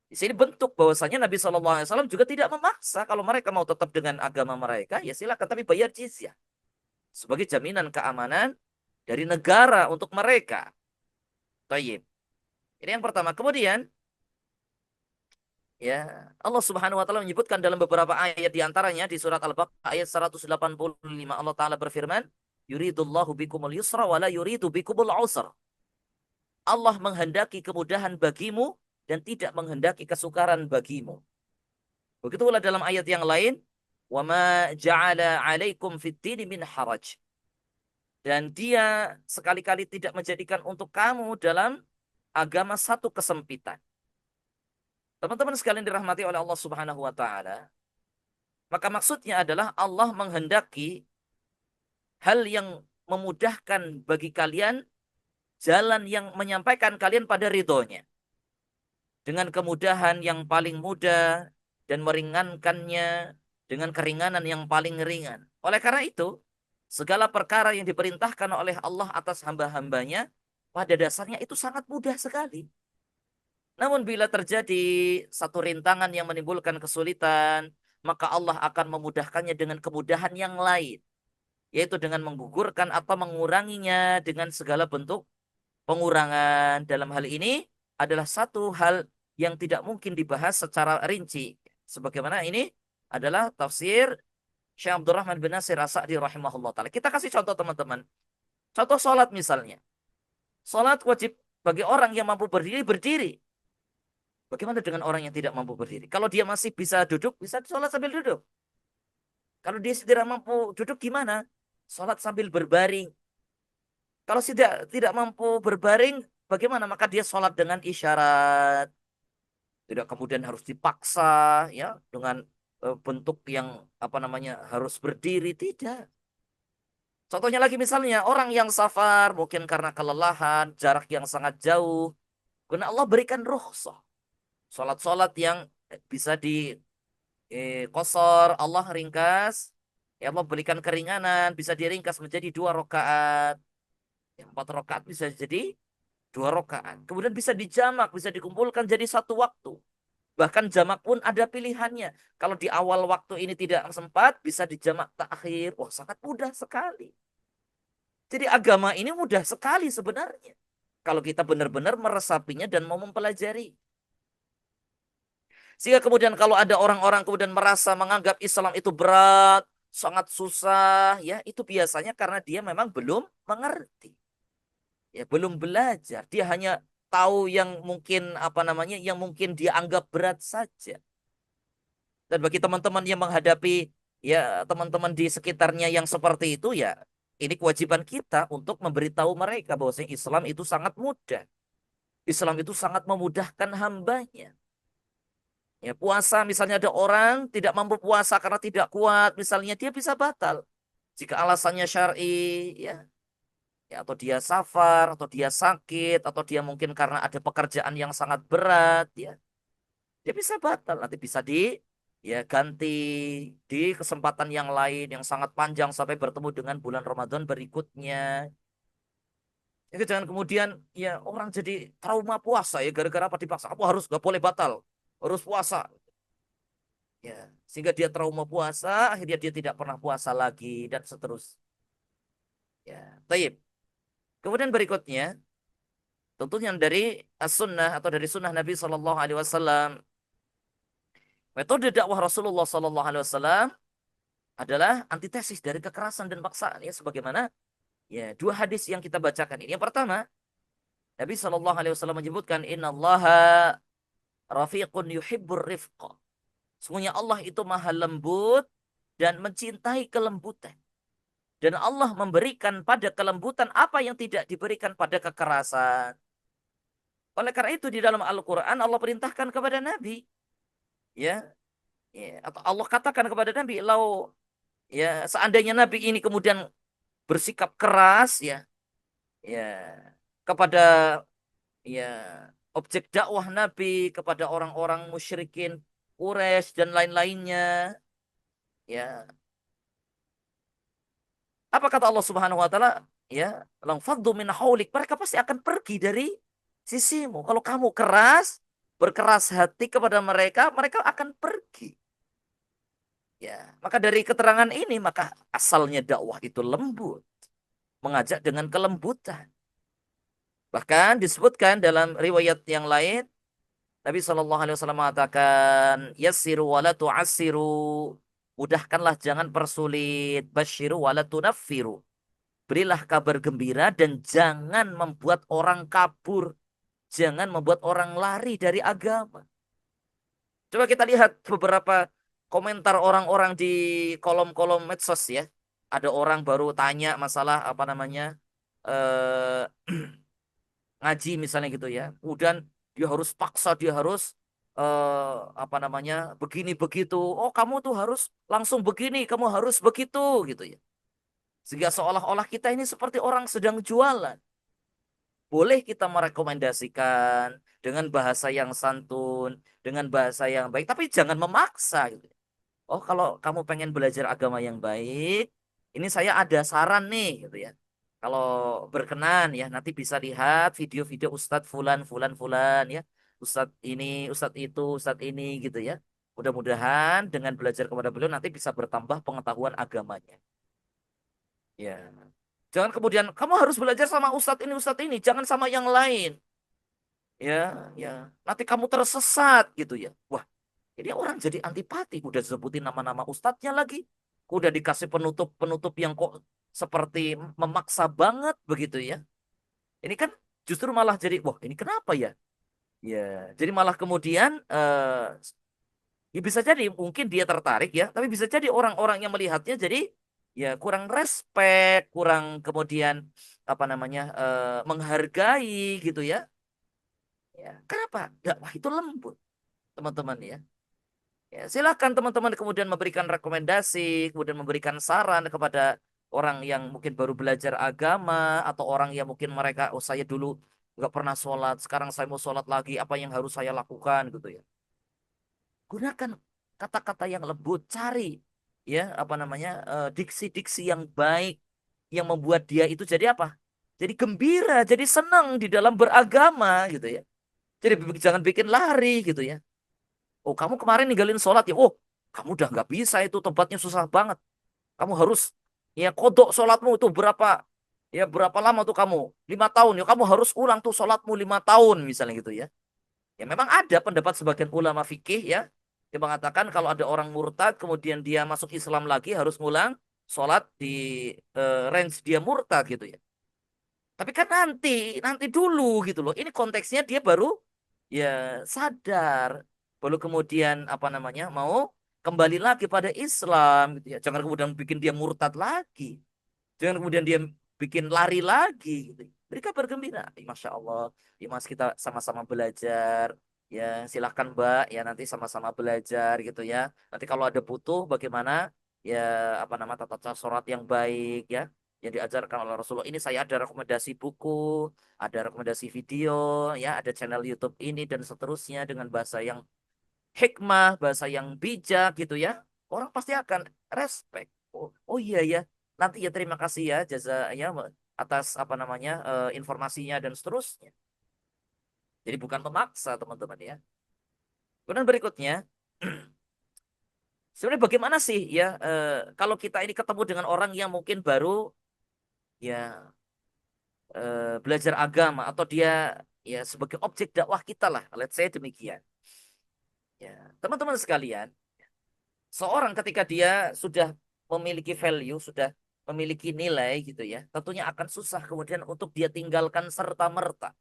Speaker 2: Di sini bentuk bahwasanya Nabi SAW juga tidak memaksa. Kalau mereka mau tetap dengan agama mereka, ya silakan, tapi bayar jizyah sebagai jaminan keamanan dari negara untuk mereka. Tayyib. Ini yang pertama. Kemudian ya Allah Subhanahu wa taala menyebutkan dalam beberapa ayat, di antaranya di surat Al-Baqarah ayat 185, Allah taala berfirman, yuridullahu bikumul yusra wa la yuridu bikumul usra. Allah menghendaki kemudahan bagimu dan tidak menghendaki kesukaran bagimu. Begitu pula dalam ayat yang lain, wa ma ja'ala 'alaikum fid-dini min haraj. Dan dia sekali-kali tidak menjadikan untuk kamu dalam agama satu kesempitan. Teman-teman sekalian dirahmati oleh Allah Subhanahu wa taala, maka maksudnya adalah Allah menghendaki hal yang memudahkan bagi kalian, jalan yang menyampaikan kalian pada ridhonya. Dengan kemudahan yang paling mudah dan meringankannya dengan keringanan yang paling ringan. Oleh karena itu, segala perkara yang diperintahkan oleh Allah atas hamba-hambanya, pada dasarnya itu sangat mudah sekali. Namun bila terjadi satu rintangan yang menimbulkan kesulitan, maka Allah akan memudahkannya dengan kemudahan yang lain, yaitu dengan menggugurkan atau menguranginya dengan segala bentuk pengurangan. Dalam hal ini adalah satu hal yang tidak mungkin dibahas secara rinci. Sebagaimana ini adalah tafsir Syekh Abdurrahman bin Nasir As-Sa'di rahimahullah ta'ala. Kita kasih contoh teman-teman. Contoh sholat misalnya. Sholat wajib bagi orang yang mampu berdiri, berdiri. Bagaimana dengan orang yang tidak mampu berdiri? Kalau dia masih bisa duduk, bisa sholat sambil duduk. Kalau dia tidak mampu duduk gimana? Sholat sambil berbaring. Kalau tidak mampu berbaring, bagaimana? Maka dia sholat dengan isyarat. Tidak kemudian harus dipaksa ya dengan bentuk yang apa namanya harus berdiri, tidak. Contohnya lagi misalnya orang yang safar mungkin karena kelelahan, jarak yang sangat jauh, karena Allah berikan rukhsah. Sholat-sholat yang bisa di kosor, Allah ringkas. Ya Allah berikan keringanan, bisa diringkas menjadi 2 rakaat. Ya, 4 rakaat bisa jadi 2 rakaat. Kemudian bisa dijamak, bisa dikumpulkan jadi satu waktu. Bahkan jamak pun ada pilihannya. Kalau di awal waktu ini tidak sempat, bisa dijamak takhir. Wah, sangat mudah sekali. Jadi agama ini mudah sekali sebenarnya. Kalau kita benar-benar meresapinya dan mau mempelajari. Sehingga kemudian kalau ada orang-orang kemudian merasa menganggap Islam itu berat, sangat susah, ya itu biasanya karena dia memang belum mengerti. Ya, belum belajar. Dia hanya tahu yang mungkin apa namanya, yang mungkin dia anggap berat saja. Dan bagi teman-teman yang menghadapi ya teman-teman di sekitarnya yang seperti itu ya, ini kewajiban kita untuk memberitahu mereka bahwa Islam itu sangat mudah. Islam itu sangat memudahkan hambanya. Ya, puasa misalnya ada orang tidak mampu puasa karena tidak kuat, misalnya dia bisa batal. Jika alasannya syar'i, ya, ya atau dia safar, atau dia sakit, atau dia mungkin karena ada pekerjaan yang sangat berat, ya, dia bisa batal. Nanti bisa ya ganti di kesempatan yang lain yang sangat panjang sampai bertemu dengan bulan Ramadan berikutnya. Itu jangan kemudian ya orang jadi trauma puasa ya gara-gara apa dipaksa. Aku harus nggak boleh batal, harus puasa. Ya, sehingga dia trauma puasa, akhirnya dia tidak pernah puasa lagi dan seterusnya. Ya, taib. Kemudian berikutnya, tentunya dari as-sunnah atau dari sunnah Nabi Shallallahu Alaihi Wasallam, metode dakwah Rasulullah Shallallahu Alaihi Wasallam adalah antitesis dari kekerasan dan paksaan. Ya, sebagaimana ya 2 hadis yang kita bacakan ini. Yang pertama, Nabi Shallallahu Alaihi Wasallam menyebutkan, Inna Allaha rafiqun yuhibbur rifqa. Sungguhnya Allah itu maha lembut dan mencintai kelembutan. Dan Allah memberikan pada kelembutan apa yang tidak diberikan pada kekerasan. Oleh karena itu di dalam Al-Quran Allah perintahkan kepada Nabi. Ya, ya, atau Allah katakan kepada Nabi. Ya, seandainya Nabi ini kemudian bersikap keras ya, ya kepada ya objek dakwah Nabi, kepada orang-orang musyrikin Quraisy dan lain-lainnya. Ya, apa kata Allah Subhanahu wa taala? Ya, lang faddu min haulik. Mereka pasti akan pergi dari sisimu. Kalau kamu keras, berkeras hati kepada mereka, mereka akan pergi. Ya, maka dari keterangan ini maka asalnya dakwah itu lembut, mengajak dengan kelembutan. Bahkan disebutkan dalam riwayat yang lain, Nabi Shallallahu Alaihi Wasallam mengatakan, Yassiru wala tu'assiru. Mudahkanlah, jangan persulit. Basyiru wala tunaffiru. Berilah kabar gembira dan jangan membuat orang kabur. Jangan membuat orang lari dari agama. Coba kita lihat beberapa komentar orang-orang di kolom-kolom medsos ya. Ada orang baru tanya masalah apa namanya eh, ngaji misalnya gitu ya. Kemudian dia harus paksa, dia harus apa namanya begini begitu. Oh kamu tuh harus langsung begini, kamu harus begitu gitu ya. Sehingga seolah-olah kita ini seperti orang sedang jualan. Boleh kita merekomendasikan dengan bahasa yang santun, dengan bahasa yang baik, tapi jangan memaksa gitu. Oh, kalau kamu pengen belajar agama yang baik, ini saya ada saran nih gitu ya. Kalau berkenan ya, nanti bisa lihat video-video Ustadz Fulan, Fulan, Fulan ya. Ustadz ini, Ustadz itu, Ustadz ini gitu ya. Mudah-mudahan dengan belajar kepada beliau nanti bisa bertambah pengetahuan agamanya. Ya. Jangan kemudian kamu harus belajar sama Ustadz ini, jangan sama yang lain. Ya, ya. Nanti kamu tersesat gitu ya. Wah, ini orang jadi antipati. Udah sebutin nama-nama ustadznya lagi. Udah dikasih penutup-penutup yang kok seperti memaksa banget begitu ya. Ini kan justru malah jadi, wah ini kenapa ya? Ya, jadi malah kemudian Ya bisa jadi mungkin dia tertarik ya, tapi bisa jadi orang-orang yang melihatnya jadi ya kurang respect, kurang kemudian apa namanya menghargai gitu ya. Ya, kenapa? Dakwah itu lembut, teman-teman ya. Ya, silakan teman-teman kemudian memberikan rekomendasi, kemudian memberikan saran kepada orang yang mungkin baru belajar agama atau orang yang mungkin mereka, oh saya dulu nggak pernah sholat, sekarang saya mau sholat lagi, apa yang harus saya lakukan gitu ya. Gunakan kata-kata yang lembut, cari ya apa namanya diksi-diksi yang baik yang membuat dia itu jadi apa? Jadi gembira, jadi senang di dalam beragama gitu ya. Jadi jangan bikin lari gitu ya. Oh, kamu kemarin ninggalin sholat ya. Oh, kamu udah nggak bisa itu tempatnya susah banget. Kamu harus ya kodok sholatmu itu berapa lama tuh kamu? 5 tahun ya. Kamu harus ulang tuh sholatmu 5 tahun misalnya gitu ya. Ya memang ada pendapat sebagian ulama fikih ya yang mengatakan kalau ada orang murtad kemudian dia masuk Islam lagi harus ngulang sholat di range dia murtad gitu ya. Tapi kan nanti dulu gitu loh. Ini konteksnya dia baru ya sadar, baru kemudian apa namanya mau kembali lagi pada Islam gitu ya. Jangan kemudian bikin dia murtad lagi. Jangan kemudian dia bikin lari lagi gitu. Beri kabar gembira. Masya Allah, ya Mas kita sama-sama belajar. Ya silahkan Mbak ya nanti sama-sama belajar gitu ya. Nanti kalau ada butuh bagaimana ya apa nama tata cara sholat yang baik ya yang diajarkan oleh Rasulullah. Ini saya ada rekomendasi buku, ada rekomendasi video, ya ada channel YouTube ini dan seterusnya dengan bahasa yang hikmah, bahasa yang bijak gitu ya. Orang pasti akan respect. Oh, oh iya ya. Nanti ya terima kasih ya jasa ya atas apa namanya informasinya dan seterusnya. Jadi bukan memaksa teman-teman ya. Kemudian berikutnya, sebenarnya bagaimana sih ya kalau kita ini ketemu dengan orang yang mungkin baru ya belajar agama atau dia ya sebagai objek dakwah kita lah, let's say demikian. Ya, teman-teman sekalian, seorang ketika dia sudah memiliki value, sudah memiliki nilai gitu ya, tentunya akan susah kemudian untuk dia tinggalkan serta-merta.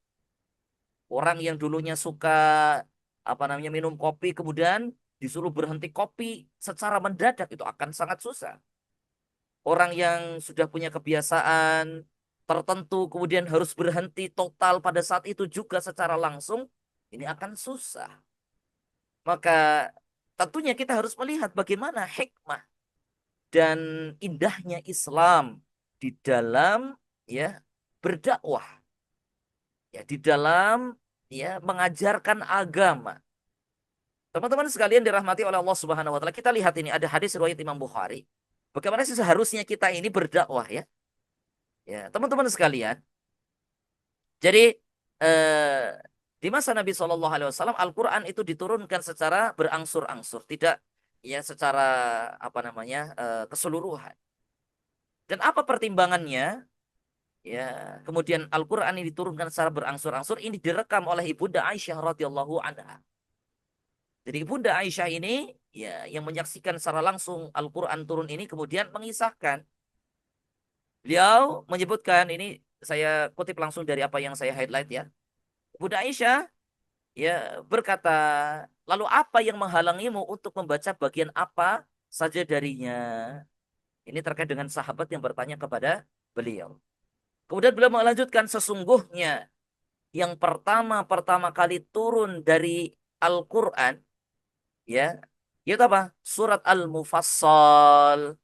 Speaker 2: Orang yang dulunya suka apa namanya minum kopi kemudian disuruh berhenti kopi secara mendadak itu akan sangat susah. Orang yang sudah punya kebiasaan tertentu kemudian harus berhenti total pada saat itu juga secara langsung, ini akan susah. Maka tentunya kita harus melihat bagaimana hikmah dan indahnya Islam di dalam ya berdakwah, ya di dalam ya mengajarkan agama. Teman-teman sekalian dirahmati oleh Allah Subhanahu wa taala, kita lihat ini ada hadis riwayat Imam Bukhari. Bagaimana sih seharusnya kita ini berdakwah ya? Ya, teman-teman sekalian. Jadi di masa Nabi Shallallahu Alaihi Wasallam Al-Quran itu diturunkan secara berangsur-angsur, tidak ya secara apa namanya keseluruhan. Dan apa pertimbangannya? Ya, kemudian Al-Quran ini diturunkan secara berangsur-angsur. Ini direkam oleh Ibunda Aisyah radhiyallahu anha. Jadi Ibunda Aisyah ini ya yang menyaksikan secara langsung Al-Quran turun ini kemudian mengisahkan. Beliau menyebutkan ini saya kutip langsung dari apa yang saya highlight ya. Ibunda Aisyah ya berkata, lalu apa yang menghalangimu untuk membaca bagian apa saja darinya? Ini terkait dengan sahabat yang bertanya kepada beliau. Kemudian beliau melanjutkan sesungguhnya yang pertama kali turun dari Al-Quran ya yaitu apa? Surat Al-Mufassal.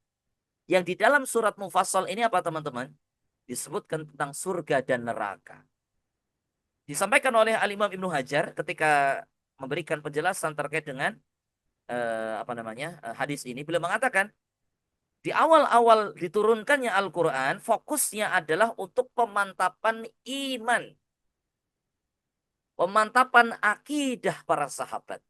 Speaker 2: Yang di dalam surat Mufassal ini apa teman-teman? Disebutkan tentang surga dan neraka. Disampaikan oleh Al-Imam Ibnu Hajar ketika memberikan penjelasan terkait dengan apa namanya hadis ini. Beliau mengatakan di awal-awal diturunkannya Al-Quran, fokusnya adalah untuk pemantapan iman, pemantapan akidah para sahabat.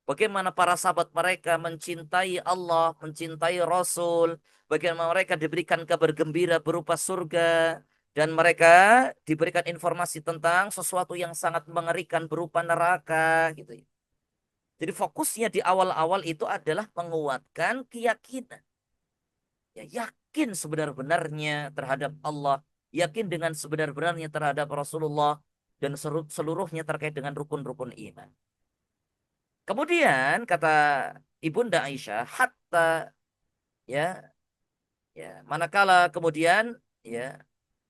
Speaker 2: Bagaimana para sahabat mereka mencintai Allah, mencintai Rasul. Bagaimana mereka diberikan kabar gembira berupa surga. Dan mereka diberikan informasi tentang sesuatu yang sangat mengerikan berupa neraka. Gitu. Jadi fokusnya di awal-awal itu adalah menguatkan keyakinan. Ya, yakin sebenar-benarnya terhadap Allah. Yakin dengan sebenar-benarnya terhadap Rasulullah. Dan seluruhnya terkait dengan rukun-rukun iman. Kemudian kata Ibunda Aisyah, hatta ya manakala kemudian ya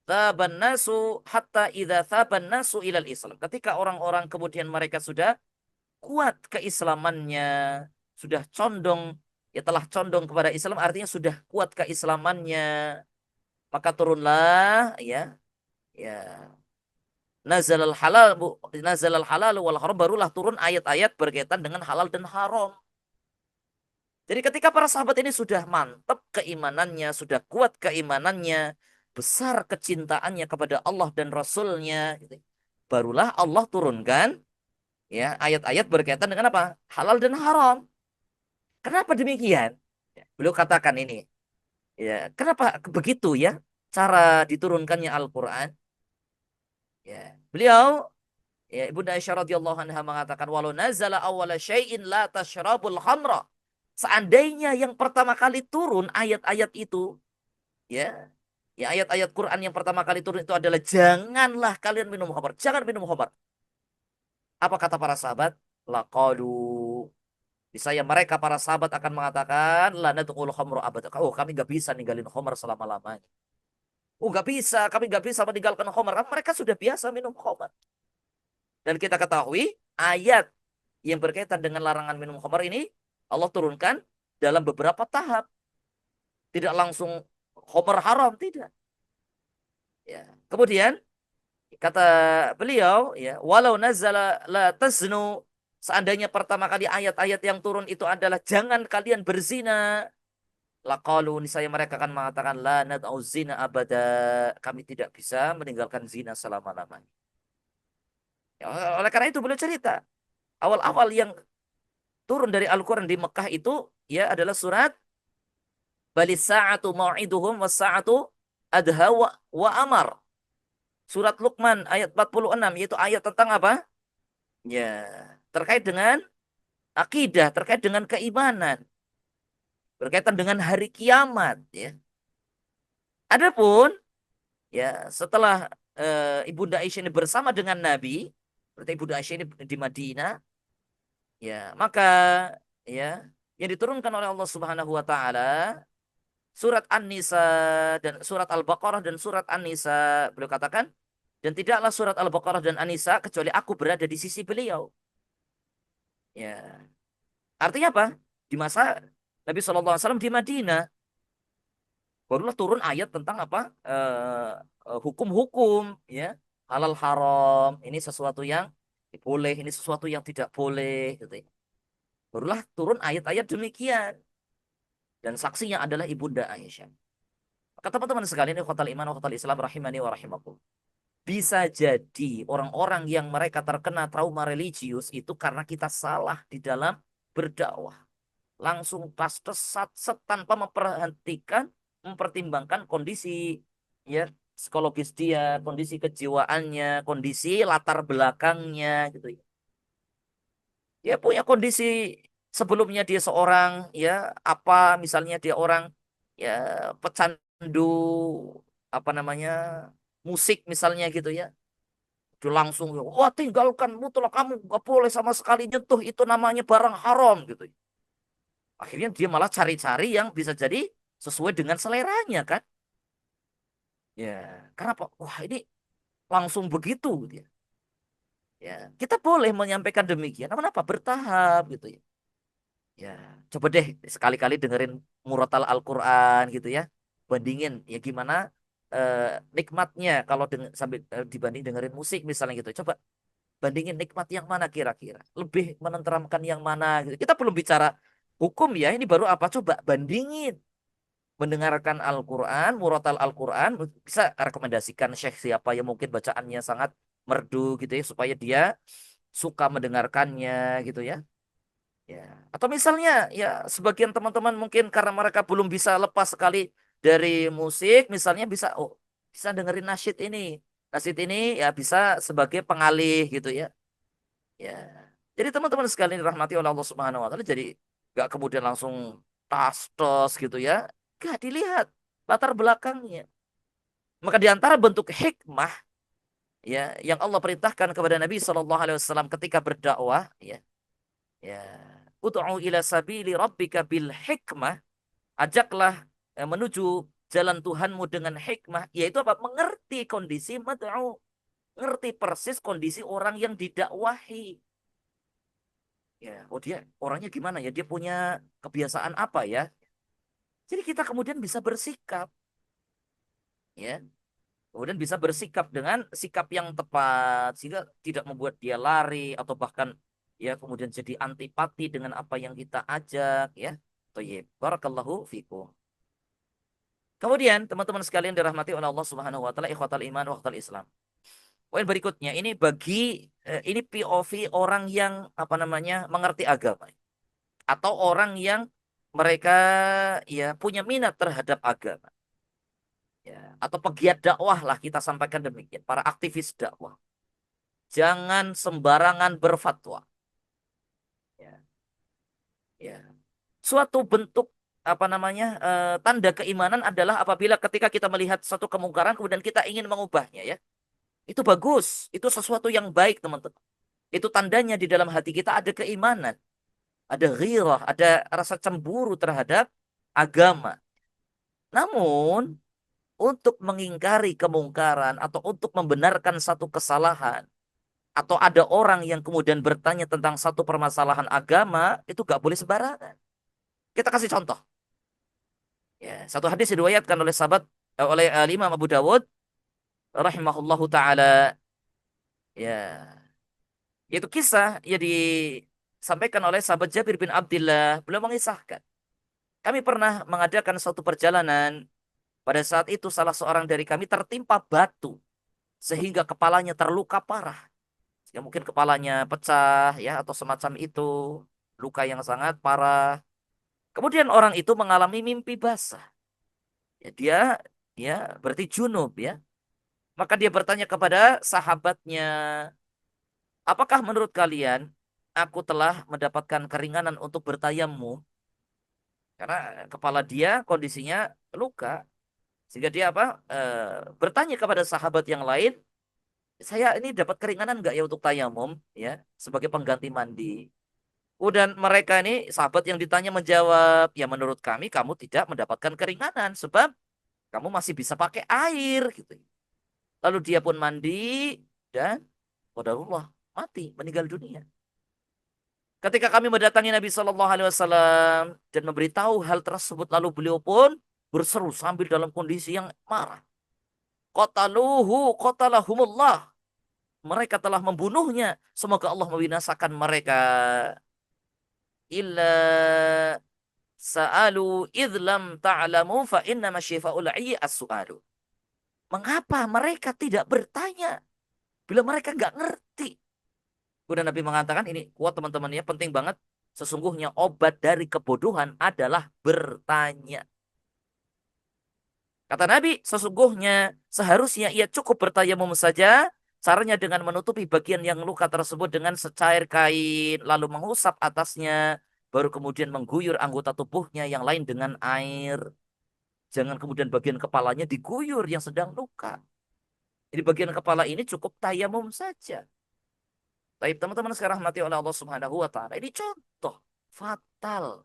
Speaker 2: taban nasu hatta idza taban nasu ilal Islam. Ketika orang-orang kemudian mereka sudah kuat keislamannya, sudah condong ya telah condong kepada Islam, artinya sudah kuat keislamannya, maka turunlah ya nazalal halal nazalal halal wal haram, barulah turun ayat-ayat berkaitan dengan halal dan haram. Jadi ketika para sahabat ini sudah mantap keimanannya, sudah kuat keimanannya, besar kecintaannya kepada Allah dan Rasulnya, gitu, barulah Allah turunkan ya ayat-ayat berkaitan dengan apa? Halal dan haram. Kenapa demikian? Ya, beliau katakan ini. Ya, kenapa begitu ya cara diturunkannya Al-Quran? Ya, beliau Ibunda Aisyah radhiyallahu anha mengatakan walau nazala awwala syai'in la tasyrabul khamra. Seandainya yang pertama kali turun ayat-ayat itu ya ayat-ayat Quran yang pertama kali turun itu adalah janganlah kalian minum khamar, jangan minum khamar. Apa kata para sahabat? Laqalu, saya mereka para sahabat akan mengatakan la nadkhul khamra abada. Oh, kami nggak bisa ninggalin khamar selama-lamanya. Oh, nggak bisa, kami nggak bisa meninggalkan khamar. Karena mereka sudah biasa minum khamar. Dan kita ketahui ayat yang berkaitan dengan larangan minum khamar ini Allah turunkan dalam beberapa tahap. Tidak langsung khamar haram, tidak. Ya. Kemudian kata beliau ya, walau nazala la taznu, seandainya pertama kali ayat-ayat yang turun itu adalah jangan kalian berzina, laqalu, niscaya mereka akan mengatakan la nad'u zina abada, kami tidak bisa meninggalkan zina selama-lamanya. Ya, oleh karena itu beliau cerita awal-awal yang turun dari Al-Quran di Mekah itu ya adalah surat balis sa'atu mau'iduhum was sa'atu adha wa amar. Surat Luqman ayat 46, yaitu ayat tentang apa? Ya, terkait dengan akidah, terkait dengan keimanan, berkaitan dengan hari kiamat ya. Adapun ya setelah Ibunda Aisyah ini bersama dengan Nabi, berarti Ibunda Aisyah ini di Madinah, ya, maka ya yang diturunkan oleh Allah Subhanahu wa taala surat An-Nisa dan surat Al-Baqarah dan surat An-Nisa, beliau katakan, dan tidaklah surat Al-Baqarah dan An-Nisa kecuali aku berada di sisi beliau. Ya. Artinya apa? Di masa Nabi SAW di Madinah, barulah turun ayat tentang apa? Hukum-hukum, ya. Halal haram, ini sesuatu yang boleh, ini sesuatu yang tidak boleh, gitu ya. Barulah turun ayat-ayat demikian. Dan saksinya adalah Ibunda Aisyah. Maka teman-teman sekalian, ikhwatal iman, ikhwatal Islam, rahimani wa rahimakum. Bisa jadi orang-orang yang mereka terkena trauma religius itu karena kita salah di dalam berdakwah. Langsung pas sat set tanpa mempertimbangkan kondisi ya psikologis dia, kondisi kejiwaannya, kondisi latar belakangnya gitu ya. Dia punya kondisi sebelumnya dia seorang ya apa misalnya dia orang ya pecandu apa namanya musik misalnya gitu ya. Dia langsung wah tinggalkan mutlak, kamu gak boleh sama sekali nyentuh, itu namanya barang haram gitu. Akhirnya dia malah cari-cari yang bisa jadi sesuai dengan seleranya kan. Ya, karena apa? Wah ini langsung begitu gitu ya. Ya, kita boleh menyampaikan demikian. Namun apa? Bertahap gitu ya. Ya, coba deh sekali-kali dengerin murotal Al-Quran gitu ya. Bandingin ya gimana nikmatnya kalau sambil dibanding dengerin musik misalnya gitu. Coba bandingin nikmat yang mana kira-kira. Lebih menenteramkan yang mana gitu. Kita belum bicara hukum ya. Ini baru apa? Coba bandingin. Mendengarkan Al-Quran, murotal Al-Quran, bisa rekomendasikan syekh siapa yang mungkin bacaannya sangat merdu gitu ya. Supaya dia suka mendengarkannya gitu ya. Ya. Atau misalnya ya sebagian teman-teman mungkin karena mereka belum bisa lepas sekali dari musik, misalnya bisa bisa dengerin nasyid ini. Nasyid ini ya bisa sebagai pengalih gitu ya. Ya. Jadi teman-teman sekalian dirahmati oleh Allah Subhanahu wa taala, jadi gak kemudian langsung tas-tos gitu ya. Gak dilihat latar belakangnya. Maka di antara bentuk hikmah ya yang Allah perintahkan kepada Nabi Shallallahu alaihi wasallam ketika berdakwah ya, Ya, ud'u ila sabili rabbika bil hikmah, ajaklah menuju jalan Tuhanmu dengan hikmah, yaitu apa? Mengerti kondisi mad'u, ngerti persis kondisi orang yang didakwahi. Ya, oh dia orangnya gimana ya? Dia punya kebiasaan apa ya? Jadi kita kemudian bisa bersikap, ya. Kemudian bisa bersikap dengan sikap yang tepat sehingga tidak membuat dia lari atau bahkan ya kemudian jadi antipati dengan apa yang kita ajak, ya. Thayyib. Barakallahu fikum. Kemudian teman-teman sekalian dirahmati oleh Allah Subhanahu wa taala, ikhwatal iman wa ikhwatal Islam. Poin berikutnya ini ini POV orang yang apa namanya mengerti agama atau orang yang mereka ya punya minat terhadap agama, ya, atau pegiat dakwah lah kita sampaikan demikian, para aktivis dakwah. Jangan sembarangan berfatwa. Ya, ya. Suatu bentuk apa namanya tanda keimanan adalah apabila ketika kita melihat satu kemungkaran kemudian kita ingin mengubahnya, ya. Itu bagus, itu sesuatu yang baik teman-teman. Itu tandanya di dalam hati kita ada keimanan, ada ghirah, ada rasa cemburu terhadap agama. Namun untuk mengingkari kemungkaran atau untuk membenarkan satu kesalahan atau ada orang yang kemudian bertanya tentang satu permasalahan agama itu gak boleh sembarangan. Kita kasih contoh. Ya, satu hadis diriwayatkan oleh oleh Imam Abu Dawud rahimahullahu taala. Ya, itu kisah ya disampaikan oleh sahabat Jabir bin Abdullah. Beliau mengisahkan, kami pernah mengadakan suatu perjalanan. Pada saat itu salah seorang dari kami tertimpa batu sehingga kepalanya terluka parah. Ya mungkin kepalanya pecah ya atau semacam itu, luka yang sangat parah. Kemudian orang itu mengalami mimpi basah. Ya, dia berarti junub, ya. Maka dia bertanya kepada sahabatnya, apakah menurut kalian aku telah mendapatkan keringanan untuk bertayamum? Karena kepala dia kondisinya luka. Sehingga dia apa? Bertanya kepada sahabat yang lain, saya ini dapat keringanan nggak ya untuk tayamum? Ya, sebagai pengganti mandi. Dan mereka ini sahabat yang ditanya menjawab, ya menurut kami kamu tidak mendapatkan keringanan sebab kamu masih bisa pakai air gitu. Lalu dia pun mandi dan qadarullah mati, meninggal dunia. Ketika kami mendatangi Nabi Shallallahu Alaihi Wasallam dan memberitahu hal tersebut, lalu beliau pun berseru sambil dalam kondisi yang marah. Qataluhu qatalahumullah. Mereka telah membunuhnya. Semoga Allah membinasakan mereka. Illa sa'alu idlam ta'lamu fa inna masyifa'ul ayyi as-su'alu. Mengapa mereka tidak bertanya bila mereka nggak ngerti? Kemudian Nabi mengatakan ini kuat teman-teman ya, penting banget. Sesungguhnya obat dari kebodohan adalah bertanya. Kata Nabi, sesungguhnya seharusnya ia cukup bertayamum saja. Caranya dengan menutupi bagian yang luka tersebut dengan secair kain, lalu mengusap atasnya, baru kemudian mengguyur anggota tubuhnya yang lain dengan air. Jangan kemudian bagian kepalanya diguyur yang sedang luka. Jadi bagian kepala ini cukup tayamum saja. Baik teman-teman sekarang mati oleh Allah Subhanahu wa taala. Ini contoh fatal.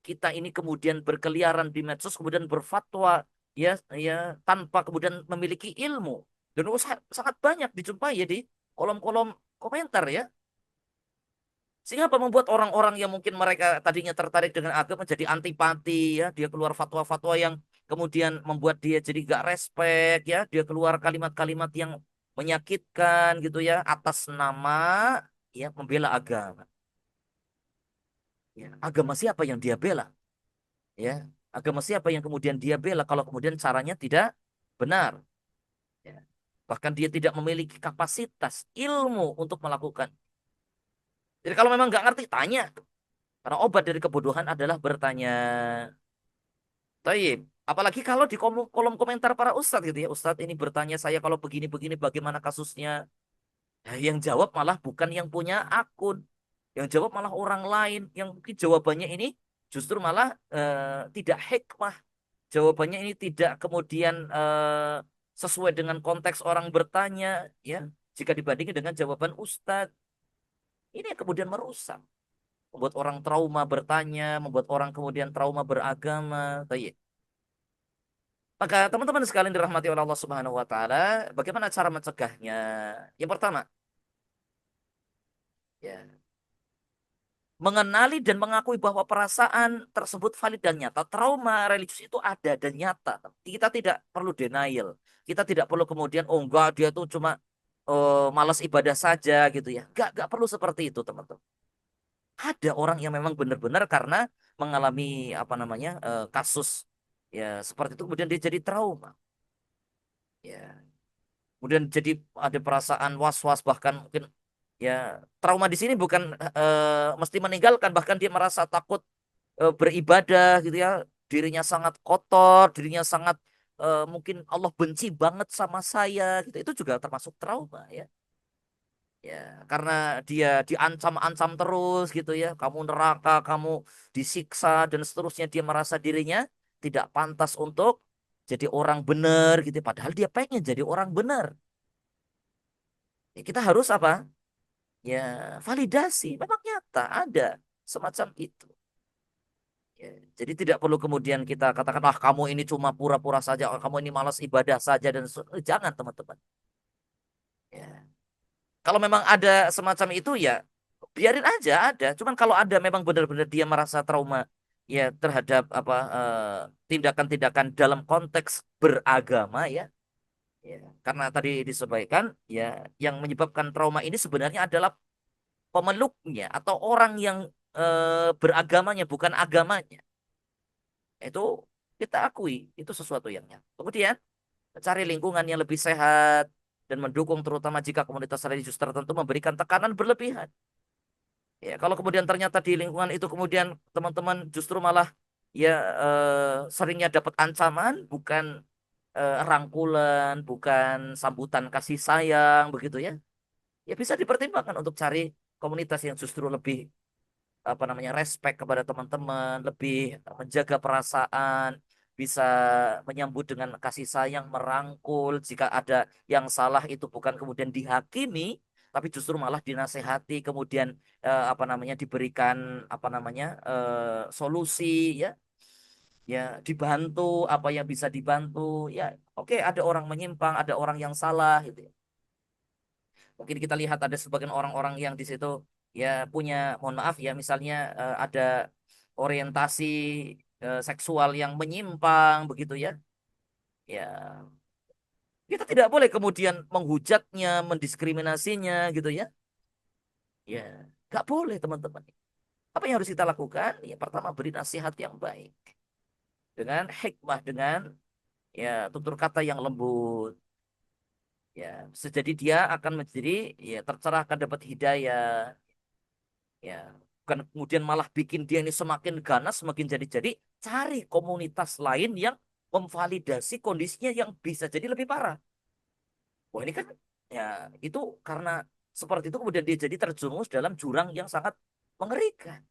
Speaker 2: Kita ini kemudian berkeliaran di medsos kemudian berfatwa ya ya tanpa kemudian memiliki ilmu. Dan sangat banyak dijumpai ya di kolom-kolom komentar, ya. Sehingga apa membuat orang-orang yang mungkin mereka tadinya tertarik dengan agama jadi antipati, ya. Dia keluar fatwa-fatwa yang kemudian membuat dia jadi gak respect, ya. Dia keluar kalimat-kalimat yang menyakitkan gitu ya atas nama ya membela agama. Ya, agama siapa yang dia bela? Ya, agama siapa yang kemudian dia bela kalau kemudian caranya tidak benar? Ya. Bahkan dia tidak memiliki kapasitas ilmu untuk melakukan. Jadi kalau memang nggak ngerti tanya. Karena obat dari kebodohan adalah bertanya. Taib. Apalagi kalau di kolom komentar para ustadz gitu ya. Ustadz ini bertanya saya kalau begini-begini bagaimana kasusnya. Nah, yang jawab malah bukan yang punya akun. Yang jawab malah orang lain. Yang mungkin jawabannya ini justru malah tidak hikmah. Jawabannya ini tidak kemudian sesuai dengan konteks orang bertanya. Ya, jika dibandingkan dengan jawaban ustadz. Ini yang kemudian merusak. membuat orang trauma bertanya, membuat orang kemudian trauma beragama. Baik. Maka teman-teman sekalian dirahmati oleh Allah Subhanahu wa taala, bagaimana cara mencegahnya? Yang pertama, ya, mengenali dan mengakui bahwa perasaan tersebut valid dan nyata. Trauma religius itu ada dan nyata. Kita tidak perlu denial. Kita tidak perlu kemudian, oh enggak, dia tuh cuma malas ibadah saja gitu ya. Enggak perlu seperti itu, teman-teman. Ada orang yang memang benar-benar karena mengalami apa namanya kasus ya seperti itu kemudian dia jadi trauma. Ya, kemudian jadi ada perasaan was-was bahkan mungkin ya trauma di sini bukan mesti meninggalkan bahkan dia merasa takut beribadah gitu ya, dirinya sangat kotor, dirinya sangat mungkin Allah benci banget sama saya gitu, itu juga termasuk trauma ya. Ya, karena dia diancam-ancam terus gitu ya, kamu neraka, kamu disiksa dan seterusnya, dia merasa dirinya tidak pantas untuk jadi orang benar gitu, padahal dia pengen jadi orang benar. Ya, kita harus apa? Ya, validasi, memang nyata ada semacam itu. Ya, jadi tidak perlu kemudian kita katakan, ah kamu ini cuma pura-pura saja, oh, kamu ini malas ibadah saja dan jangan teman-teman. Ya. Kalau memang ada semacam itu ya biarin aja ada. Cuman kalau ada memang benar-benar dia merasa trauma ya terhadap apa tindakan-tindakan dalam konteks beragama ya. Ya, karena tadi disampaikan ya yang menyebabkan trauma ini sebenarnya adalah pemeluknya atau orang yang beragamanya bukan agamanya. Itu kita akui itu sesuatu yang nyata. Kemudian cari lingkungan yang lebih sehat dan mendukung terutama jika komunitas religius tertentu memberikan tekanan berlebihan. Ya, kalau kemudian ternyata di lingkungan itu kemudian teman-teman justru malah ya seringnya dapat ancaman, bukan rangkulan, bukan sambutan kasih sayang begitu ya. Ya bisa dipertimbangkan untuk cari komunitas yang justru lebih apa namanya respect kepada teman-teman, lebih menjaga perasaan, bisa menyambut dengan kasih sayang, merangkul. Jika ada yang salah itu bukan kemudian dihakimi, tapi justru malah dinasehati, kemudian apa namanya diberikan apa namanya solusi ya, ya dibantu apa yang bisa dibantu. Ya, oke ada orang menyimpang, ada orang yang salah gitu ya. Mungkin kita lihat ada sebagian orang-orang yang di situ ya punya, mohon maaf ya, misalnya ada orientasi seksual yang menyimpang begitu ya. Ya, kita tidak boleh kemudian menghujatnya, mendiskriminasinya gitu ya. Ya, nggak boleh teman-teman. Apa yang harus kita lakukan? Ya, pertama beri nasihat yang baik dengan hikmah, dengan ya tutur kata yang lembut. Ya, sejadi dia akan menjadi ya tercerahkan, dapat hidayah. Ya, bukan kemudian malah bikin dia ini semakin ganas, semakin jadi-jadi. Cari komunitas lain yang memvalidasi kondisinya yang bisa jadi lebih parah. Wah ini kan ya itu karena seperti itu kemudian dia jadi terjerumus dalam jurang yang sangat mengerikan.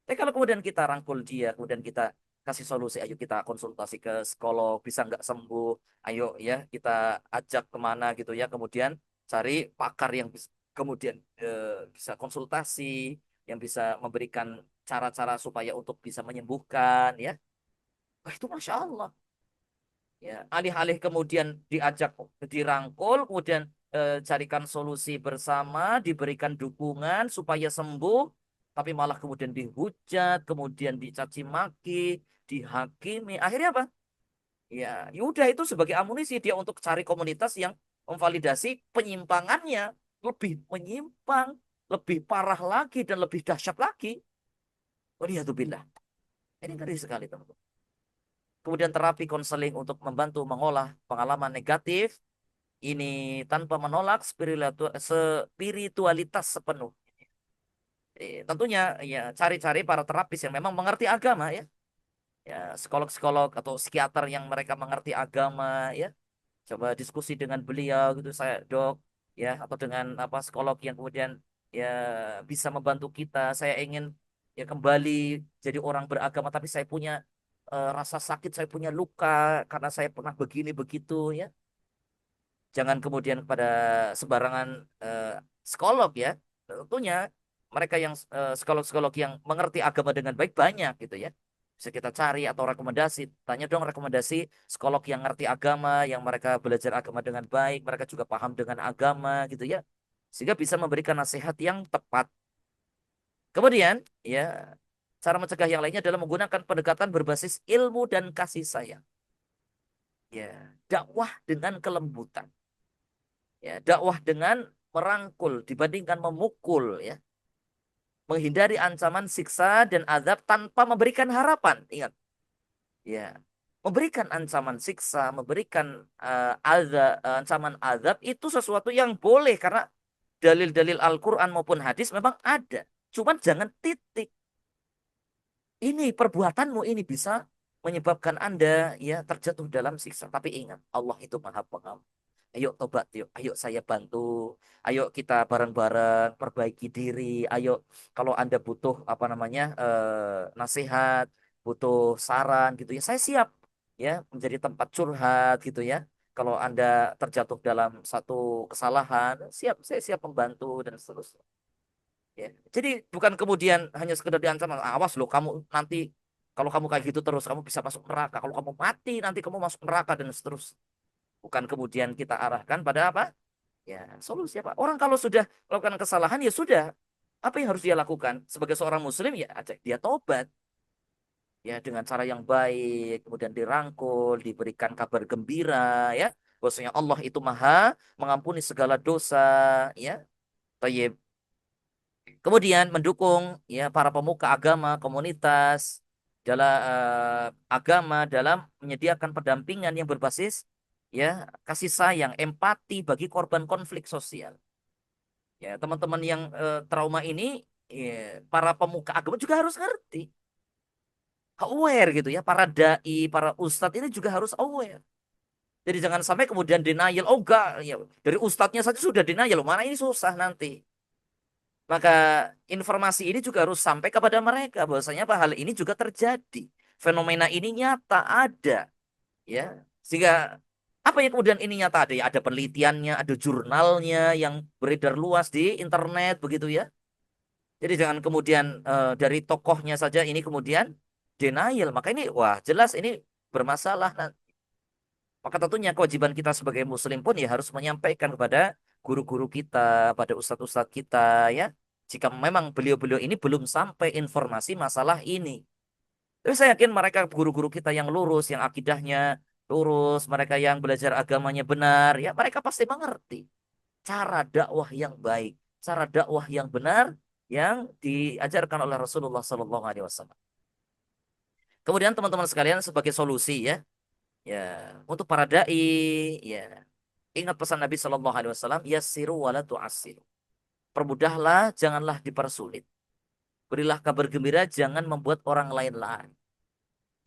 Speaker 2: Tapi kalau kemudian kita rangkul dia, kemudian kita kasih solusi, ayo kita konsultasi ke psikolog, bisa nggak sembuh, ayo ya kita ajak kemana gitu ya, kemudian cari pakar yang kemudian bisa konsultasi, yang bisa memberikan cara-cara supaya untuk bisa menyembuhkan ya. Wah, itu Masya Allah. Ya, alih-alih kemudian diajak dirangkul, kemudian carikan solusi bersama, diberikan dukungan supaya sembuh, tapi malah kemudian dihujat, kemudian dicaci maki, dihakimi. Akhirnya apa? Ya, yaudah itu sebagai amunisi dia untuk cari komunitas yang memvalidasi penyimpangannya, lebih menyimpang, lebih parah lagi dan lebih dahsyat lagi. Waliyadzubillah. Ini ngeri sekali, teman-teman. Kemudian terapi konseling untuk membantu mengolah pengalaman negatif ini tanpa menolak spiritualitas sepenuh. Tentunya ya cari-cari para terapis yang memang mengerti agama ya. Ya, psikolog-psikolog atau psikiater yang mereka mengerti agama ya. Coba diskusi dengan beliau gitu saya, Dok, ya, atau dengan apa psikolog yang kemudian ya bisa membantu kita. Saya ingin ya kembali jadi orang beragama tapi saya punya rasa sakit, saya punya luka karena saya pernah begini begitu ya. Jangan kemudian pada sembarangan psikolog ya. Tentunya mereka yang psikolog-psikolog yang mengerti agama dengan baik banyak gitu ya. Bisa kita cari atau rekomendasi. Tanya dong rekomendasi psikolog yang ngerti agama, yang mereka belajar agama dengan baik, mereka juga paham dengan agama gitu ya. Sehingga bisa memberikan nasihat yang tepat. Kemudian, ya, cara mencegah yang lainnya adalah menggunakan pendekatan berbasis ilmu dan kasih sayang. Ya, dakwah dengan kelembutan. Ya, dakwah dengan merangkul dibandingkan memukul ya. Menghindari ancaman siksa dan azab tanpa memberikan harapan. Ingat, ya. Memberikan ancaman siksa, memberikan ancaman azab itu sesuatu yang boleh karena dalil-dalil Al-Qur'an maupun hadis memang ada. Cuman jangan titik. Ini perbuatanmu ini bisa menyebabkan Anda ya terjatuh dalam siksa. Tapi ingat, Allah itu Maha Pengampun. Ayo tobat yuk, ayo saya bantu. Ayo kita bareng-bareng perbaiki diri. Ayo kalau Anda butuh apa namanya nasihat, butuh saran gitu ya, saya siap ya menjadi tempat curhat gitu ya. Kalau Anda terjatuh dalam satu kesalahan, siap saya siap membantu dan seterusnya. Ya. Jadi bukan kemudian hanya sekedar diancam, awas loh kamu nanti kalau kamu kayak gitu terus kamu bisa masuk neraka. Kalau kamu mati nanti kamu masuk neraka dan seterusnya. Bukan kemudian kita arahkan pada apa? Ya, solusi apa? Orang kalau sudah melakukan kesalahan ya sudah. Apa yang harus dia lakukan? Sebagai seorang muslim ya ajak dia tobat. Ya dengan cara yang baik, kemudian dirangkul, diberikan kabar gembira ya. Bahwasanya Allah itu Maha mengampuni segala dosa ya. Tayyib. Kemudian mendukung ya para pemuka agama, komunitas dalam agama dalam menyediakan pendampingan yang berbasis ya kasih sayang, empati bagi korban konflik sosial. Ya, teman-teman yang trauma ini ya, para pemuka agama juga harus ngerti, aware gitu ya. Para dai, para ustadz ini juga harus aware. Jadi jangan sampai kemudian denial, oh enggak, ya, dari ustadznya saja sudah denial, mana ini susah nanti. Maka informasi ini juga harus sampai kepada mereka bahwasanya apa hal ini juga terjadi. Fenomena ini nyata ada, ya. Sehingga apa yang kemudian ini nyata ada ya ada penelitiannya, ada jurnalnya yang beredar luas di internet begitu ya. Jadi jangan kemudian dari tokohnya saja ini kemudian denial. Maka ini wah jelas ini bermasalah. Maka tentunya kewajiban kita sebagai muslim pun ya harus menyampaikan kepada guru-guru kita, pada ustadz-ustadz kita ya. Jika memang beliau-beliau ini belum sampai informasi masalah ini. Tapi saya yakin mereka guru-guru kita yang lurus, yang akidahnya lurus, mereka yang belajar agamanya benar, ya mereka pasti mengerti cara dakwah yang baik, cara dakwah yang benar yang diajarkan oleh Rasulullah Sallallahu Alaihi Wasallam. Kemudian teman-teman sekalian sebagai solusi ya, ya untuk para dai, ya ingat pesan Nabi Shallallahu Alaihi Wasallam, yassiru wala tu'assiru. Permudahlah, janganlah dipersulit. Berilah kabar gembira, jangan membuat orang lain lari.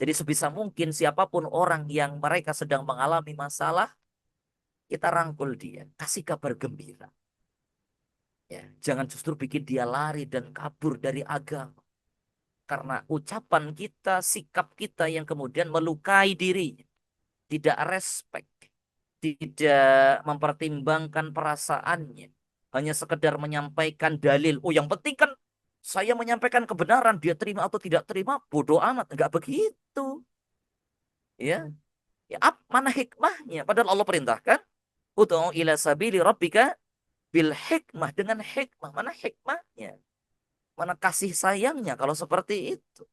Speaker 2: Jadi sebisa mungkin siapapun orang yang mereka sedang mengalami masalah, kita rangkul dia, kasih kabar gembira. Ya, jangan justru bikin dia lari dan kabur dari agama. Karena ucapan kita, sikap kita yang kemudian melukai dirinya. Tidak respect, tidak mempertimbangkan perasaannya, hanya sekedar menyampaikan dalil. Oh, yang penting kan saya menyampaikan kebenaran, dia terima atau tidak terima, bodoh amat. Enggak begitu. Ya, ya mana hikmahnya? Padahal Allah perintahkan, ud'u ila sabili rabbika bil hikmah, dengan hikmah. Mana hikmahnya? Mana kasih sayangnya kalau seperti itu?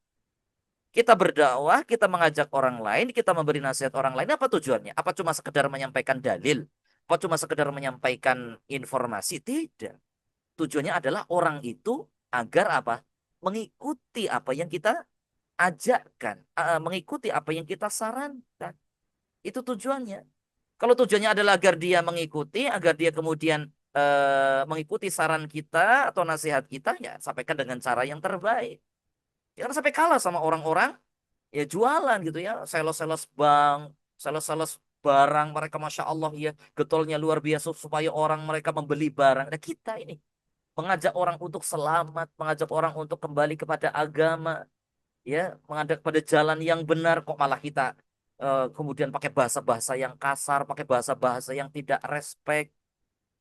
Speaker 2: Kita berdakwah, kita mengajak orang lain, kita memberi nasihat orang lain. Apa tujuannya? Apa cuma sekedar menyampaikan dalil? Apa cuma sekedar menyampaikan informasi? Tidak. Tujuannya adalah orang itu agar apa? Mengikuti apa yang kita ajarkan, mengikuti apa yang kita sarankan. Itu tujuannya. Kalau tujuannya adalah agar dia mengikuti, agar dia kemudian mengikuti saran kita atau nasihat kita, ya sampaikan dengan cara yang terbaik. Jangan sampai kalah sama orang-orang ya jualan gitu ya, sales-sales bank, sales-sales barang mereka masya Allah ya getolnya luar biasa supaya orang mereka membeli barang. Nah kita ini mengajak orang untuk selamat, mengajak orang untuk kembali kepada agama, ya mengajak pada jalan yang benar kok malah kita kemudian pakai bahasa-bahasa yang kasar, pakai bahasa-bahasa yang tidak respect,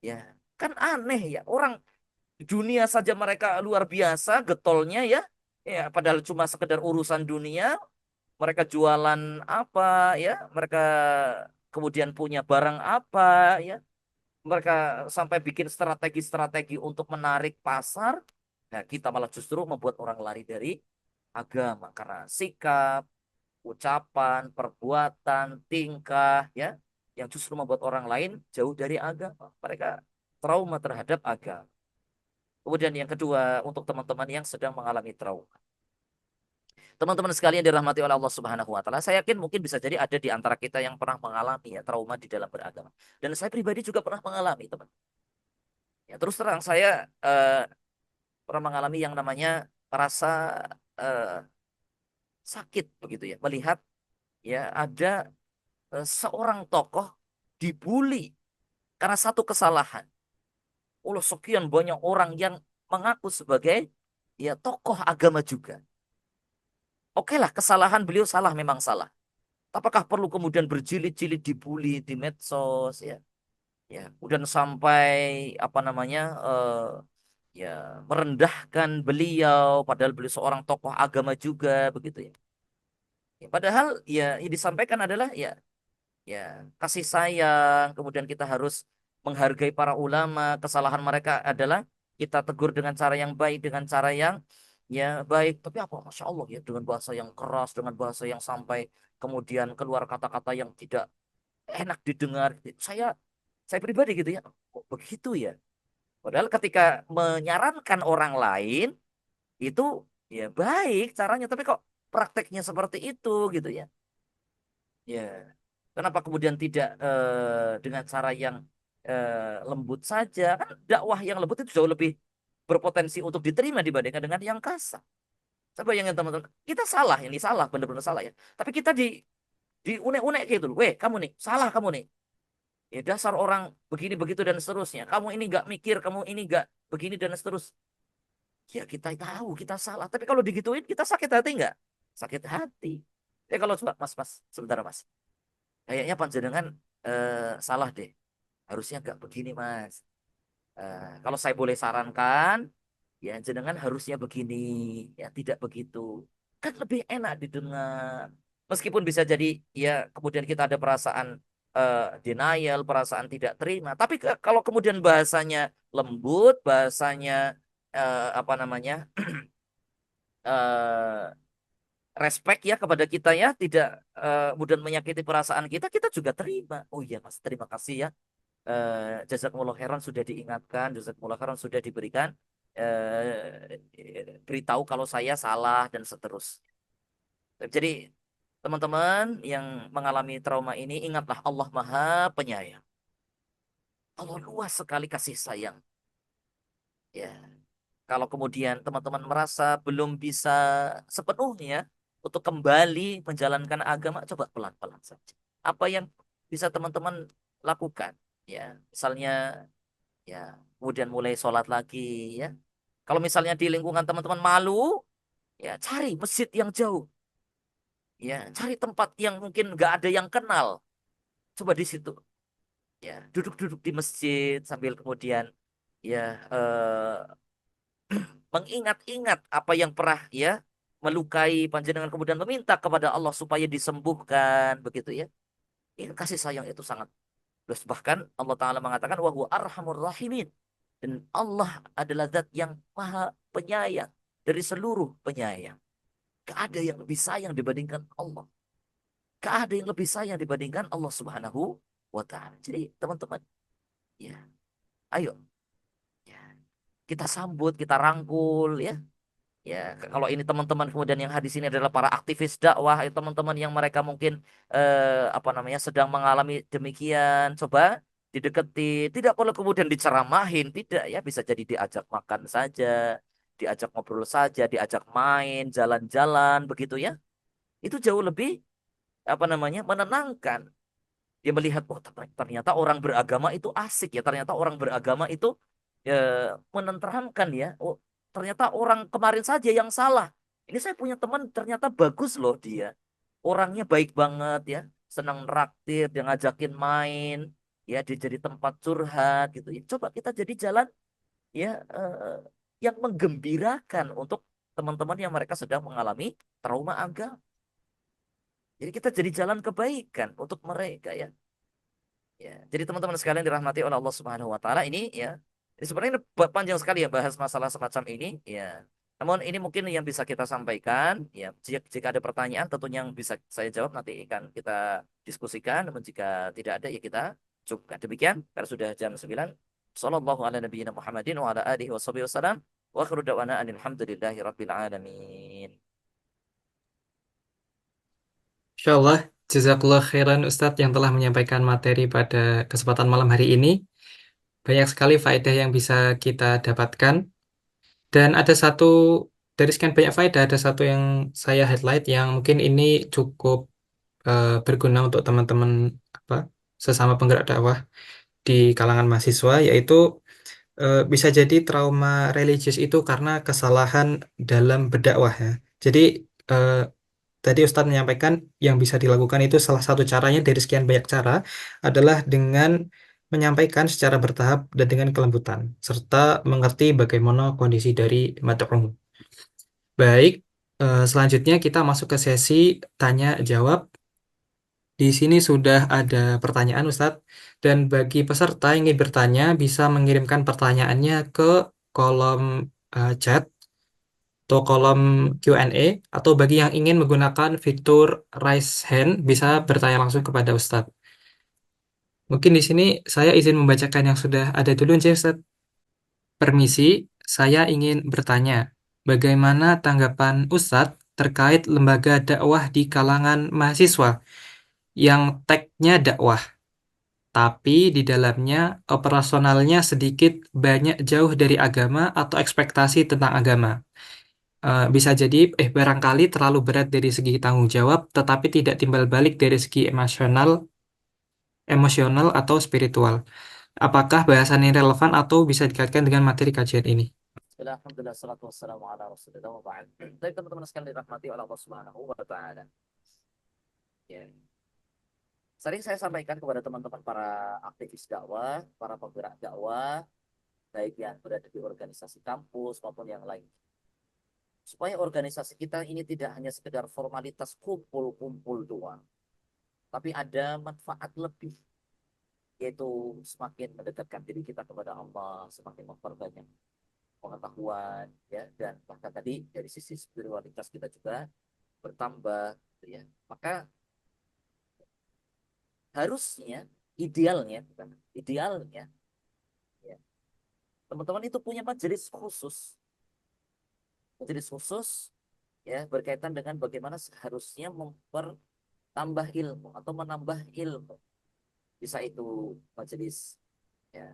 Speaker 2: ya kan aneh ya orang dunia saja mereka luar biasa getolnya ya. Ya, padahal cuma sekedar urusan dunia, mereka jualan apa ya, mereka kemudian punya barang apa ya, mereka sampai bikin strategi-strategi untuk menarik pasar. Nah, kita malah justru membuat orang lari dari agama karena sikap, ucapan, perbuatan, tingkah ya yang justru membuat orang lain jauh dari agama. Mereka trauma terhadap agama. Kemudian yang kedua untuk teman-teman yang sedang mengalami trauma. Teman-teman sekalian dirahmati oleh Allah Subhanahu wa taala, saya yakin mungkin bisa jadi ada di antara kita yang pernah mengalami ya trauma di dalam beragama. Dan saya pribadi juga pernah mengalami, teman. Ya, terus terang saya pernah mengalami yang namanya rasa eh, sakit begitu ya, melihat ya ada seorang tokoh dibully karena satu kesalahan. Oleh sekian banyak orang yang mengaku sebagai ya tokoh agama juga. Oke lah, kesalahan beliau salah memang salah. Apakah perlu kemudian berjilid-jilid dibully di medsos ya? Ya, kemudian sampai apa namanya ya merendahkan beliau padahal beliau seorang tokoh agama juga begitu ya. Ya, padahal ya yang disampaikan adalah ya ya kasih sayang, kemudian kita harus menghargai para ulama, kesalahan mereka adalah kita tegur dengan cara yang baik, dengan cara yang ya baik. Tapi apa Masya Allah ya dengan bahasa yang keras, dengan bahasa yang sampai kemudian keluar kata-kata yang tidak enak didengar. Saya pribadi gitu ya, kok begitu ya. Padahal ketika menyarankan orang lain itu ya baik caranya, tapi kok prakteknya seperti itu gitu ya. Ya, kenapa kemudian tidak dengan cara yang lembut saja? Kan dakwah yang lembut itu jauh lebih berpotensi untuk diterima dibandingkan dengan yang kasar. Coba bayangin teman-teman, kita salah ini salah, benar-benar salah ya. Tapi kita di unek-unek gitu loh. Weh, kamu nih, salah kamu nih. Ya dasar orang begini begitu dan seterusnya. Kamu ini nggak mikir, kamu ini nggak begini dan seterusnya. Ya kita tahu kita salah. Tapi kalau digituin kita sakit hati nggak? Sakit hati. Ya kalau coba mas, sebentar mas. Kayaknya panjenengan salah deh. Harusnya nggak begini mas. Kalau saya boleh sarankan, ya jenengan harusnya begini, ya tidak begitu. Kan lebih enak didengar. Meskipun bisa jadi ya kemudian kita ada perasaan denial, perasaan tidak terima. Tapi kalau kemudian bahasanya lembut, bahasanya apa namanya eh, respect ya kepada kita ya, tidak kemudian menyakiti perasaan kita, kita juga terima. Oh iya mas, terima kasih ya. Jazakumullah khairan sudah diingatkan, jazakumullah khairan sudah diberikan beritahu kalau saya salah dan seterusnya. Jadi teman-teman yang mengalami trauma ini ingatlah Allah Maha Penyayang. Allah luas sekali kasih sayang. Ya, kalau kemudian teman-teman merasa belum bisa sepenuhnya untuk kembali menjalankan agama, coba pelan-pelan saja. Apa yang bisa teman-teman lakukan? Ya, misalnya ya kemudian mulai sholat lagi ya. Kalau misalnya di lingkungan teman-teman malu, ya cari masjid yang jauh. Ya, cari tempat yang mungkin nggak ada yang kenal. Coba di situ. Ya, duduk-duduk di masjid sambil kemudian ya mengingat-ingat apa yang pernah ya melukai panjenengan kemudian meminta kepada Allah supaya disembuhkan begitu ya. Ini kasih sayang itu sangat terus bahkan Allah Ta'ala mengatakan wa huwa arhamur rahimin dan Allah adalah zat yang maha penyayang dari seluruh penyayang. Gak ada yang lebih sayang dibandingkan Allah. Gak ada yang lebih sayang dibandingkan Allah Subhanahu wa Ta'ala. Jadi teman-teman, ya, ayo ya, kita sambut, kita rangkul ya. Ya, kalau ini teman-teman kemudian yang hadis ini adalah para aktivis dakwah, itu teman-teman yang mereka mungkin apa namanya sedang mengalami demikian, coba dideketi, tidak perlu kemudian diceramahin, tidak ya bisa jadi diajak makan saja, diajak ngobrol saja, diajak main, jalan-jalan begitu ya. Itu jauh lebih apa namanya menenangkan. Dia melihat, oh ternyata orang beragama itu asik ya, ternyata orang beragama itu menenteramkan ya. Oh, ternyata orang kemarin saja yang salah. Ini saya punya teman ternyata bagus loh dia. Orangnya baik banget ya, senang neraktir, dia ngajakin main, ya dia jadi tempat curhat gitu. Ya, coba kita jadi jalan ya yang menggembirakan untuk teman-teman yang mereka sedang mengalami trauma agama. Jadi kita jadi jalan kebaikan untuk mereka ya. Ya, jadi teman-teman sekalian dirahmati oleh Allah Subhanahu wa taala ini ya. Ini sebenarnya ini panjang sekali ya bahas masalah semacam ini ya. Namun ini mungkin yang bisa kita sampaikan ya. Jika ada pertanyaan tentunya yang bisa saya jawab nanti akan kita diskusikan. Namun jika tidak ada ya kita cukupkan demikian karena sudah jam 9. Sallallahu ala nabiyyina Muhammadin wa ala alihi wasallam. Wa akhiru da'wana alhamdulillahi rabbil alamin.
Speaker 1: Insyaallah, jazakallah khairan Ustadz yang telah menyampaikan materi pada kesempatan malam hari ini. Banyak sekali faedah yang bisa kita dapatkan. Dan ada satu, dari sekian banyak faedah, ada satu yang saya highlight yang mungkin ini cukup berguna untuk teman-teman apa, sesama penggerak dakwah di kalangan mahasiswa, yaitu bisa jadi trauma religius itu karena kesalahan dalam berdakwah ya. Jadi eh, tadi Ustadz menyampaikan yang bisa dilakukan itu salah satu caranya dari sekian banyak cara adalah dengan menyampaikan secara bertahap dan dengan kelembutan, serta mengerti bagaimana kondisi dari mad'um. Baik, selanjutnya kita masuk ke sesi tanya jawab. Di sini sudah ada pertanyaan Ustadz, dan bagi peserta yang ingin bertanya bisa mengirimkan pertanyaannya ke kolom chat atau kolom Q&A, atau bagi yang ingin menggunakan fitur raise hand bisa bertanya langsung kepada Ustadz. Mungkin di sini saya izin membacakan yang sudah ada dulu, Ustadz. Permisi, saya ingin bertanya, bagaimana tanggapan Ustadz terkait lembaga dakwah di kalangan mahasiswa yang tagnya dakwah, tapi di dalamnya operasionalnya sedikit banyak jauh dari agama atau ekspektasi tentang agama. Bisa jadi barangkali terlalu berat dari segi tanggung jawab, tetapi tidak timbal balik dari segi emosional atau spiritual. Apakah bahasan ini relevan atau bisa dikaitkan dengan materi kajian ini?
Speaker 2: Alhamdulillah, salatu wassalamu ala rasulillah wa ba'd. Baik teman-teman sekalian dirahmati oleh Allah Subhanahu wa taala. Ya. Sering saya sampaikan kepada teman-teman para aktivis dakwah, para penggerak dakwah, baik yang berada di organisasi kampus maupun yang lain. Supaya organisasi kita ini tidak hanya sekedar formalitas kumpul-kumpul doang, tapi ada manfaat lebih, yaitu semakin mendekatkan diri kita kepada Allah, semakin memperbanyak pengetahuan, ya, dan bahkan tadi dari sisi spiritualitas kita juga bertambah, gitu ya. Maka harusnya, idealnya, bukan idealnya, ya, teman-teman itu punya majelis khusus, ya, berkaitan dengan bagaimana seharusnya mempertambah ilmu atau menambah ilmu. Bisa itu majelis ya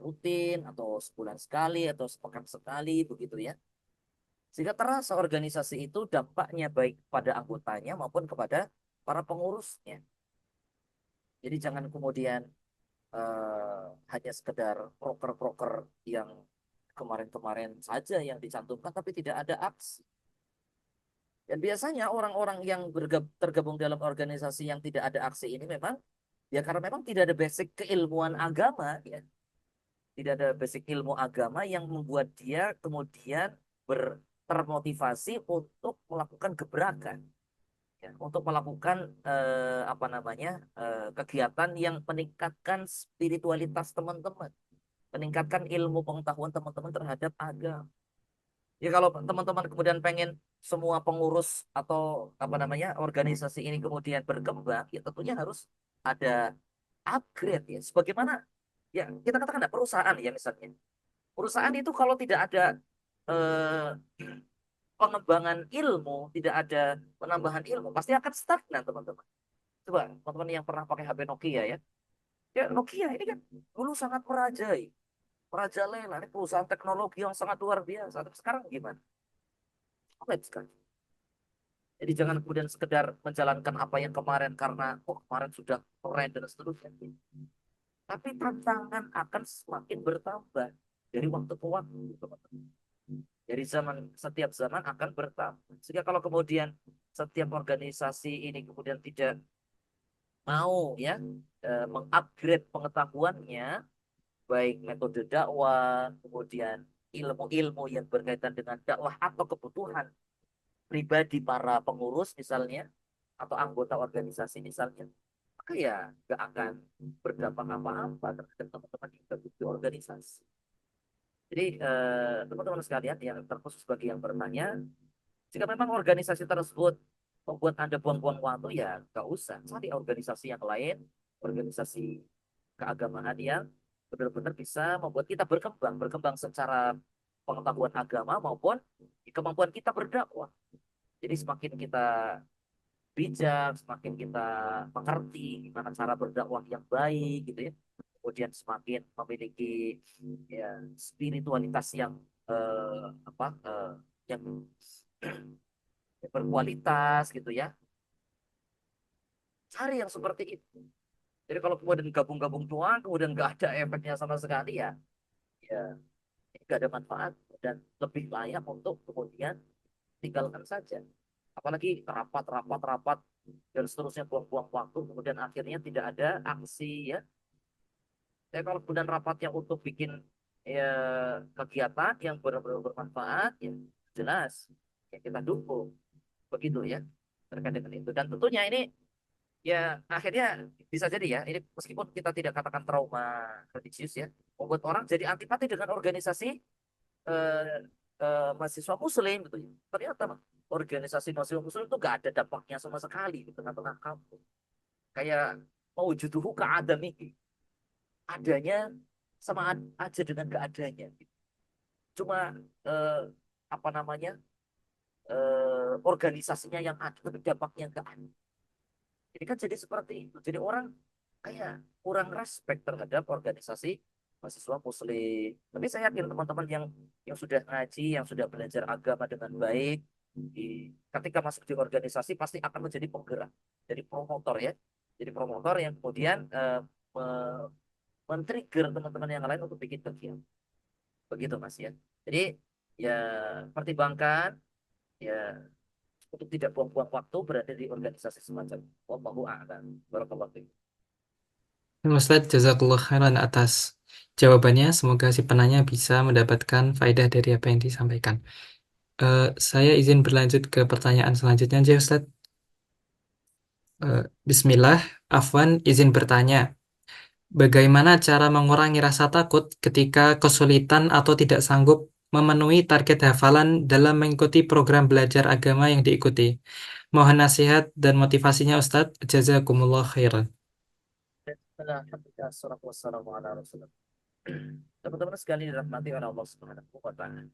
Speaker 2: rutin atau sebulan sekali atau sepekan sekali begitu ya. Sehingga terasa organisasi itu dampaknya baik pada anggotanya maupun kepada para pengurusnya. Jadi jangan kemudian hanya sekedar proker-proker yang kemarin-kemarin saja yang dicantumkan tapi tidak ada aksi. Dan biasanya orang-orang yang tergabung dalam organisasi yang tidak ada aksi ini memang ya karena memang tidak ada basic keilmuan agama ya. Tidak ada basic ilmu agama yang membuat dia kemudian termotivasi untuk melakukan gebrakan ya, untuk melakukan apa namanya kegiatan yang meningkatkan spiritualitas teman-teman, meningkatkan ilmu pengetahuan teman-teman terhadap agama. Ya kalau teman-teman kemudian pengen semua pengurus atau apa namanya organisasi ini kemudian berkembang, ya tentunya harus ada upgrade ya. Sebagaimana ya kita katakan ada perusahaan ya misalnya. Perusahaan itu kalau tidak ada eh, pengembangan ilmu, tidak ada penambahan ilmu, pasti akan stagnan teman-teman. Coba teman-teman yang pernah pakai HP Nokia ya. Ya Nokia ini kan dulu sangat merajalela. Ini perusahaan teknologi yang sangat luar biasa. Tapi sekarang gimana? Sulit sekali. Jadi jangan kemudian sekedar menjalankan apa yang kemarin karena oh kemarin sudah keren dan seterusnya. Tapi tantangan akan semakin bertambah dari waktu ke waktu, teman-teman. Dari setiap zaman akan bertambah. Sehingga kalau kemudian setiap organisasi ini kemudian tidak mau ya mengupgrade pengetahuannya, baik metode dakwah, kemudian ilmu-ilmu yang berkaitan dengan dakwah atau kebutuhan pribadi para pengurus misalnya, atau anggota organisasi misalnya, maka ya nggak akan berdampak apa-apa terhadap teman-teman yang terlibat di organisasi. Jadi teman-teman sekalian yang terkhusus bagi yang bertanya, jika memang organisasi tersebut membuat Anda buang-buang waktu, ya nggak usah cari organisasi yang lain, organisasi keagamaan yang benar-benar bisa membuat kita berkembang, berkembang secara pengetahuan agama maupun kemampuan kita berdakwah. Jadi semakin kita bijak, semakin kita mengerti gimana cara berdakwah yang baik gitu ya. Kemudian semakin memiliki ya spiritualitas yang yang berkualitas gitu ya. Cari yang seperti itu. Jadi kalau kemudian gabung-gabung doang, kemudian nggak ada efeknya sama sekali, ya, ya nggak ada manfaat dan lebih layak untuk kemudian tinggalkan saja. Apalagi rapat, rapat, rapat dan seterusnya, buang-buang waktu, kemudian akhirnya tidak ada aksi ya. Tapi kalau kemudian rapatnya untuk bikin ya kegiatan yang benar-benar bermanfaat, ya jelas ya kita dukung begitu ya terkait dengan itu. Dan tentunya ini ya akhirnya bisa jadi ya, ini meskipun kita tidak katakan trauma religius ya, membuat orang jadi antipati dengan organisasi eh, mahasiswa muslim gitu ya. Ternyata organisasi mahasiswa muslim itu gak ada dampaknya sama sekali di tengah-tengah kampus. Kayak mau juduhu ke adami, adanya sama aja dengan gak adanya. Cuma eh, apa namanya organisasinya yang ada, tapi dampaknya gak ada. Jadi kan jadi seperti itu. Jadi orang kayak kurang respect terhadap organisasi mahasiswa muslim. Tapi saya yakin teman-teman yang sudah ngaji, yang sudah belajar agama dengan baik, ketika masuk di organisasi pasti akan menjadi penggerak, jadi promotor ya. Jadi promotor yang kemudian men-trigger teman-teman yang lain untuk bikin kegiatan. Begitu Mas ya. Jadi ya pertimbangkan ya untuk tidak buang-buang waktu berada di organisasi semacam ini. Wallahu a'lam. Barakallahu fiik.
Speaker 1: Ustadz, jazakallah khairan atas jawabannya. Semoga si penanya bisa mendapatkan faedah dari apa yang disampaikan. Saya izin berlanjut ke pertanyaan selanjutnya aja, Ustadz. Bismillah, Afwan izin bertanya. Bagaimana cara mengurangi rasa takut ketika kesulitan atau tidak sanggup memenuhi target hafalan dalam mengikuti program belajar agama yang diikuti? Mohon nasihat dan motivasinya, Ustadz. Jazakumullah khairan.
Speaker 2: Alhamdulillah, salatu wassalamu ala Rasulullah. Teman-teman sekalian dirahmati oleh Allah Subhanahu wa taala.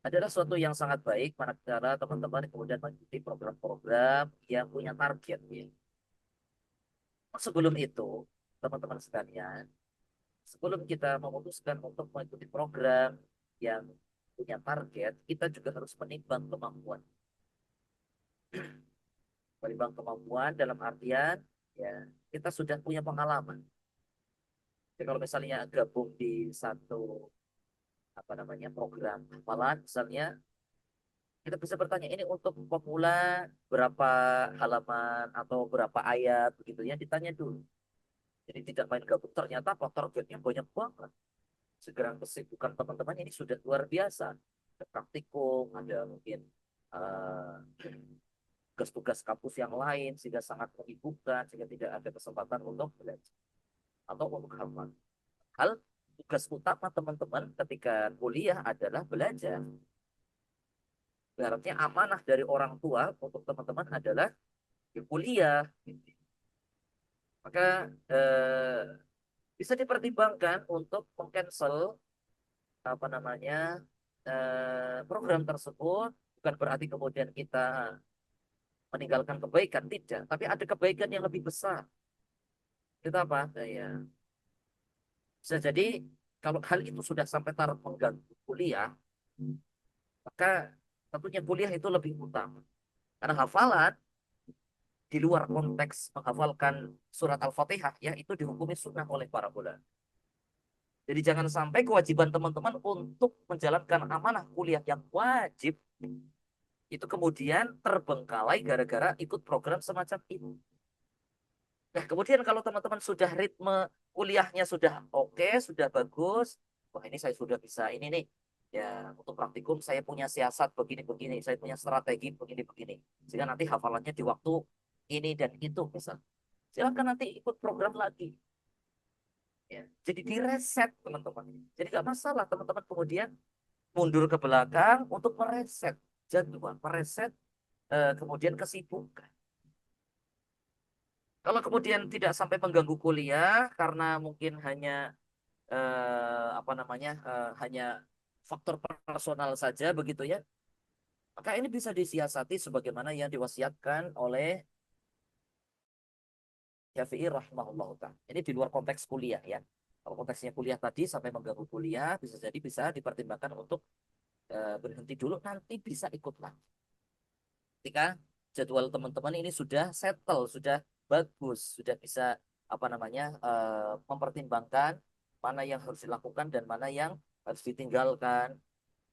Speaker 2: Adalah suatu yang sangat baik manakala teman-teman kemudian mengikuti program-program yang punya target ya. Sebelum itu, teman-teman sekalian, sebelum kita memutuskan untuk mengikuti program yang punya target, kita juga harus menimbang kemampuan. Menimbang kemampuan dalam artian ya kita sudah punya pengalaman. Jadi kalau misalnya gabung di satu apa namanya program hafalan misalnya, kita bisa bertanya ini untuk pemula berapa halaman atau berapa ayat begitu ya, ditanya dulu. Jadi tidak main gabung ternyata apa targetnya banyak banget. Segera kesibukan teman-teman ini sudah luar biasa. Ada praktikum, ada mungkin eh, tugas-tugas kampus yang lain sehingga sangat menyibukkan sehingga tidak ada kesempatan untuk belajar atau untuk hafal. Hal tugas utama teman-teman ketika kuliah adalah belajar. Berarti amanah dari orang tua untuk teman-teman adalah di kuliah. Maka bisa dipertimbangkan untuk mengcancel apa namanya program tersebut. Bukan berarti kemudian kita meninggalkan kebaikan, tidak. Tapi ada kebaikan yang lebih besar. Itu apa? Ya, bisa jadi kalau hal itu sudah sampai taraf mengganggu kuliah, maka tentunya kuliah itu lebih utama. Karena hafalan di luar konteks menghafalkan surat Al-Fatihah ya itu dihukumi sunnah oleh para ulama. Jadi jangan sampai kewajiban teman-teman untuk menjalankan amanah kuliah yang wajib itu kemudian terbengkalai gara-gara ikut program semacam ini. Nah, kemudian kalau teman-teman sudah ritme kuliahnya sudah oke, sudah bagus, wah ini saya sudah bisa ini nih. Ya, untuk praktikum saya punya siasat begini-begini, saya punya strategi begini-begini. Sehingga nanti hafalannya di waktu ini dan itu misal. Silakan nanti ikut program lagi. Ya, jadi direset teman-teman. Jadi nggak masalah teman-teman kemudian mundur ke belakang untuk mereset jadwal, mereset kemudian kesibukan. Kalau kemudian tidak sampai mengganggu kuliah karena mungkin hanya apa namanya hanya faktor personal saja begitu ya, maka ini bisa disiasati sebagaimana yang diwasiatkan oleh Syafi'i rahimahullah ta'ala. Ini di luar konteks kuliah ya. Kalau konteksnya kuliah tadi sampai mengganggu kuliah, bisa jadi bisa dipertimbangkan untuk berhenti dulu, nanti bisa ikut lagi. Ketika jadwal teman-teman ini sudah settle, sudah bagus, sudah bisa apa namanya mempertimbangkan mana yang harus dilakukan dan mana yang harus ditinggalkan.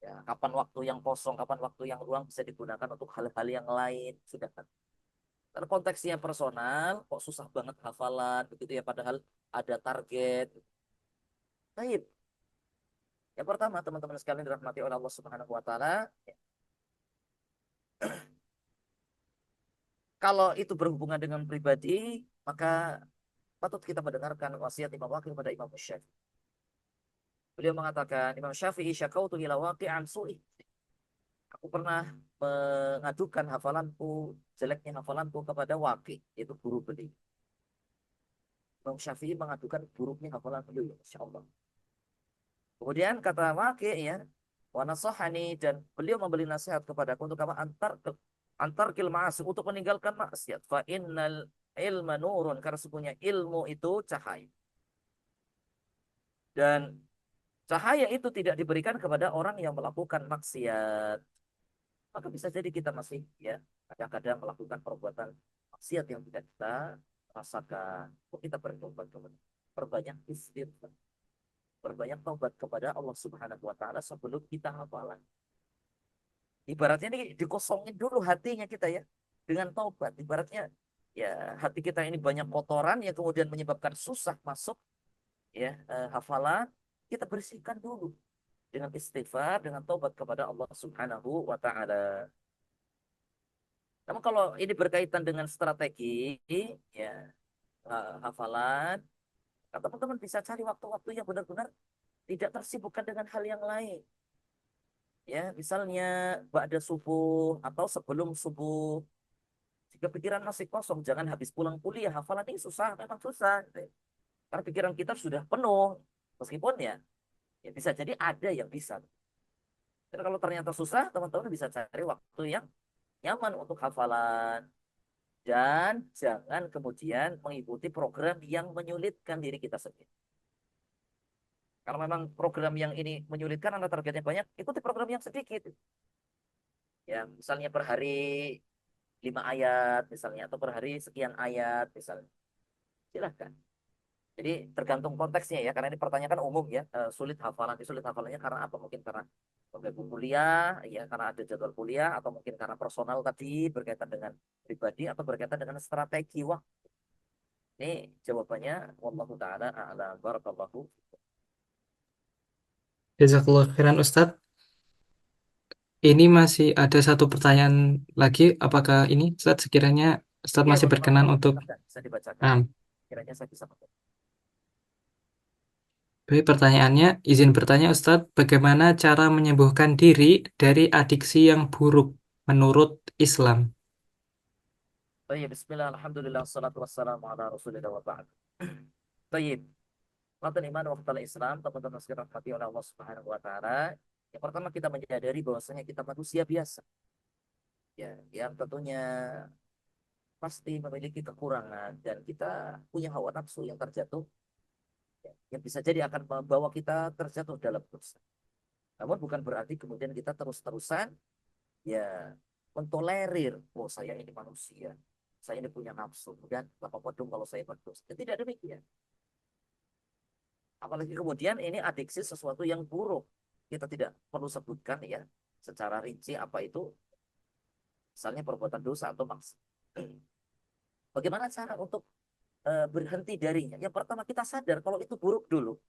Speaker 2: Ya, kapan waktu yang kosong, kapan waktu yang luang bisa digunakan untuk hal-hal yang lain. Sudah kan. Karena konteksnya personal, kok susah banget hafalan, begitu ya. Padahal ada target. Baik. Yang pertama, teman-teman sekalian dirahmati oleh Allah Subhanahu Wa Taala, kalau itu berhubungan dengan pribadi, maka patut kita mendengarkan wasiat Imam Waqi kepada Imam Syafi'i. Beliau mengatakan, Imam Syafi'i syakautu ila waqi'an su'i. Aku pernah mengadukan hafalanku, jeleknya hafalanku kepada Waqi, yaitu guru beliau. Imam Syafi'i mengadukan buruknya hafalan beliau, Masya Allah. Kemudian kata Waqi ya, wa nasahani, dan beliau memberi nasihat kepadaku untuk apa? Antar kilmaasi, untuk meninggalkan maksiat. Fa innal ilma nurun, karena sesungguhnya ilmu itu cahaya. Dan cahaya itu tidak diberikan kepada orang yang melakukan maksiat. Maka bisa jadi kita masih ya kadang-kadang melakukan perbuatan maksiat yang tidak kita rasakan. Kok kita bertobat kepada perbanyak istighfar, berbanyak taubat kepada Allah Subhanahu wa taala sebelum kita hafalan. Ibaratnya ini dikosongin dulu hatinya kita ya dengan taubat. Ibaratnya ya hati kita ini banyak kotoran yang kemudian menyebabkan susah masuk ya hafalan, kita bersihkan dulu dengan istighfar, dengan taubat kepada Allah Subhanahu wa taala. Namun kalau ini berkaitan dengan strategi ya hafalan, teman-teman bisa cari waktu-waktu yang benar-benar tidak tersibukkan dengan hal yang lain. Ya, misalnya ba'da subuh atau sebelum subuh. Jika pikiran masih kosong, jangan habis pulang kuliah. Hafalan ini susah, memang susah. Gitu ya. Karena pikiran kita sudah penuh. Meskipun ya, ya bisa jadi ada yang bisa. Dan kalau ternyata susah, teman-teman bisa cari waktu yang nyaman untuk hafalan. Dan jangan kemudian mengikuti program yang menyulitkan diri kita sendiri. Kalau memang program yang ini menyulitkan, anda targetnya banyak, ikuti program yang sedikit. Ya, misalnya per hari 5 ayat, misalnya, atau per hari sekian ayat, misalnya. Silahkan. Jadi tergantung konteksnya ya, karena ini pertanyaan kan umum ya, sulit hafalannya karena apa? Mungkin karena mengganggu kuliah, ya karena ada jadwal kuliah, atau mungkin karena personal tadi berkaitan dengan pribadi, atau berkaitan dengan strategi. Wah, ini jawabannya wallahu taala a'lam. Barakallahu.
Speaker 1: Jazakallah khairan Ustadz. Ini masih ada satu pertanyaan lagi. Apakah ini Ustadz sekiranya Ustadz
Speaker 2: Ya,
Speaker 1: masih berkenan
Speaker 2: barakallahu.
Speaker 1: untuk
Speaker 2: Silahkan, bisa dibacakan. Kiranya saya bisa mengerti.
Speaker 1: Baik, pertanyaannya, izin bertanya Ustadz, bagaimana cara menyembuhkan diri dari adiksi yang buruk menurut Islam?
Speaker 2: Baik, bismillah, alhamdulillah, salatu wassalamu ala rasulillah wa ba'd. Baik, Matan iman waktu Islam, teman-teman sekalian rahmati oleh Allah Subhanahu wa taala. Yang pertama kita menyadari bahwasanya kita manusia biasa. Ya, yang tentunya pasti memiliki kekurangan dan kita punya hawa nafsu yang terjatuh, ya, yang bisa jadi akan membawa kita terjatuh dalam dosa. Namun bukan berarti kemudian kita terus-terusan ya mentolerir, oh saya ini manusia, saya ini punya nafsu, dan gak apa-apa dong kalau saya berdosa. Ya, tidak demikian. Apalagi kemudian ini adiksi sesuatu yang buruk. Kita tidak perlu sebutkan ya secara rinci apa itu, misalnya perbuatan dosa atau maksiat. Bagaimana cara untuk berhenti darinya. Yang pertama kita sadar kalau itu buruk dulu.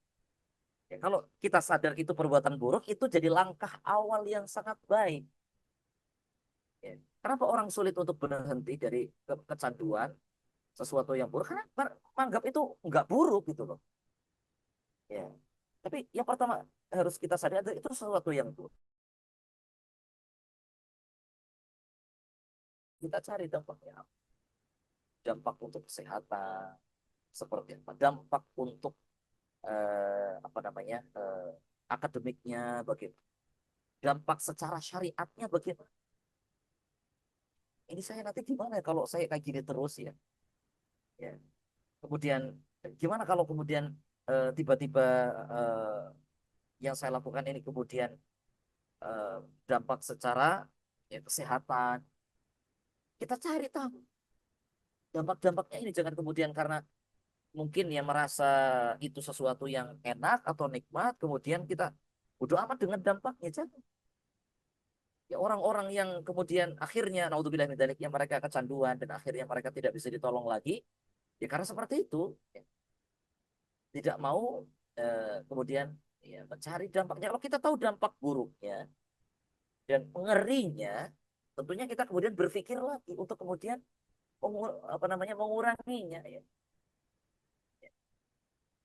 Speaker 2: Ya, kalau kita sadar itu perbuatan buruk, itu jadi langkah awal yang sangat baik. Ya. Kenapa orang sulit untuk berhenti dari kecanduan sesuatu yang buruk? Karena menganggap itu nggak buruk gitu loh. Ya. Tapi yang pertama harus kita sadar itu sesuatu yang buruk. Kita cari dampaknya apa? Dampak untuk kesehatan seperti apa? Dampak untuk apa namanya akademiknya bagaimana? Dampak secara syariatnya bagaimana? Ini saya nanti gimana ya kalau saya kayak gini terus ya? Ya. Kemudian gimana kalau kemudian tiba-tiba eh, yang saya lakukan ini kemudian eh, dampak secara ya, kesehatan. Kita cari tahu dampak-dampaknya ini jangan kemudian karena mungkin ya merasa itu sesuatu yang enak atau nikmat kemudian kita bodo amat dengan dampaknya. Jangan. Ya orang-orang yang kemudian akhirnya naudzubillah min dzalik yang mereka kecanduan dan akhirnya mereka tidak bisa ditolong lagi ya karena seperti itu ya, tidak mau kemudian ya, mencari dampaknya. Kalau kita tahu dampak buruknya dan ngerinya, tentunya kita kemudian berpikir lagi untuk kemudian apa namanya menguranginya, ya.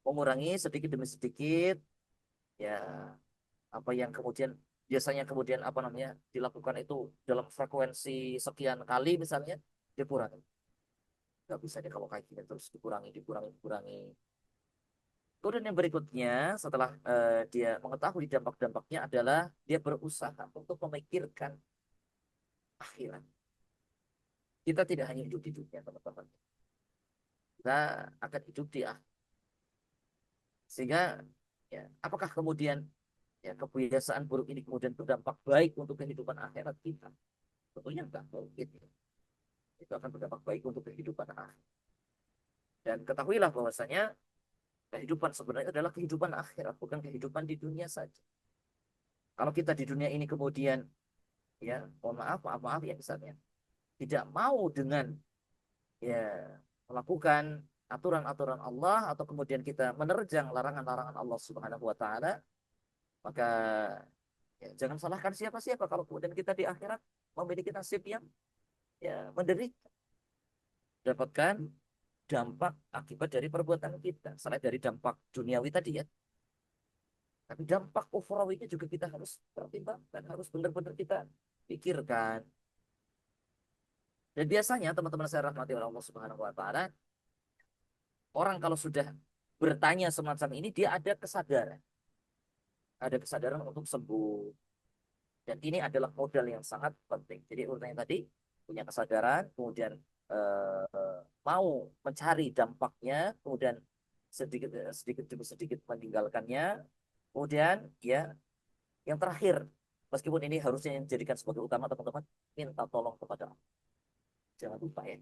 Speaker 2: Mengurangi sedikit demi sedikit, ya apa yang kemudian biasanya kemudian apa namanya dilakukan itu dalam frekuensi sekian kali misalnya dikurangi. Nggak bisa deh kalau kayak gini terus dikurangi, dikurangi, dikurangi. Kemudian yang berikutnya setelah dia mengetahui dampak-dampaknya adalah dia berusaha untuk memikirkan akhirat. Kita tidak hanya hidup di dunia, teman-teman. Kita akan hidup di akhirat. Sehingga ya, apakah kemudian ya kebiasaan buruk ini kemudian berdampak baik untuk kehidupan akhirat kita? Tentunya enggak mungkin. Itu akan berdampak baik untuk kehidupan akhirat. Dan ketahuilah bahwasanya kehidupan sebenarnya adalah kehidupan akhirat, bukan kehidupan di dunia saja. Kalau kita di dunia ini kemudian ya, mohon maaf, maaf, maaf ya misalnya, tidak mau dengan ya melakukan aturan-aturan Allah atau kemudian kita menerjang larangan-larangan Allah Subhanahu wa taala, maka ya, jangan salahkan siapa-siapa kalau kemudian kita di akhirat memiliki nasib yang ya menderita, dapatkan dampak akibat dari perbuatan kita. Selain dari dampak duniawi tadi ya, tapi dampak ukhrawinya juga kita harus pertimbangkan, harus benar-benar kita pikirkan. Dan biasanya teman-teman saya rahmati oleh Allah Subhanahu wa taala, orang kalau sudah bertanya semacam ini dia ada kesadaran untuk sembuh. Dan ini adalah modal yang sangat penting. Jadi urutannya tadi punya kesadaran, kemudian mau mencari dampaknya, kemudian sedikit sedikit demi sedikit meninggalkannya, kemudian ya yang terakhir, meskipun ini harusnya yang dijadikan sebagai utama teman-teman, minta tolong kepada Allah. Jangan lupa ya,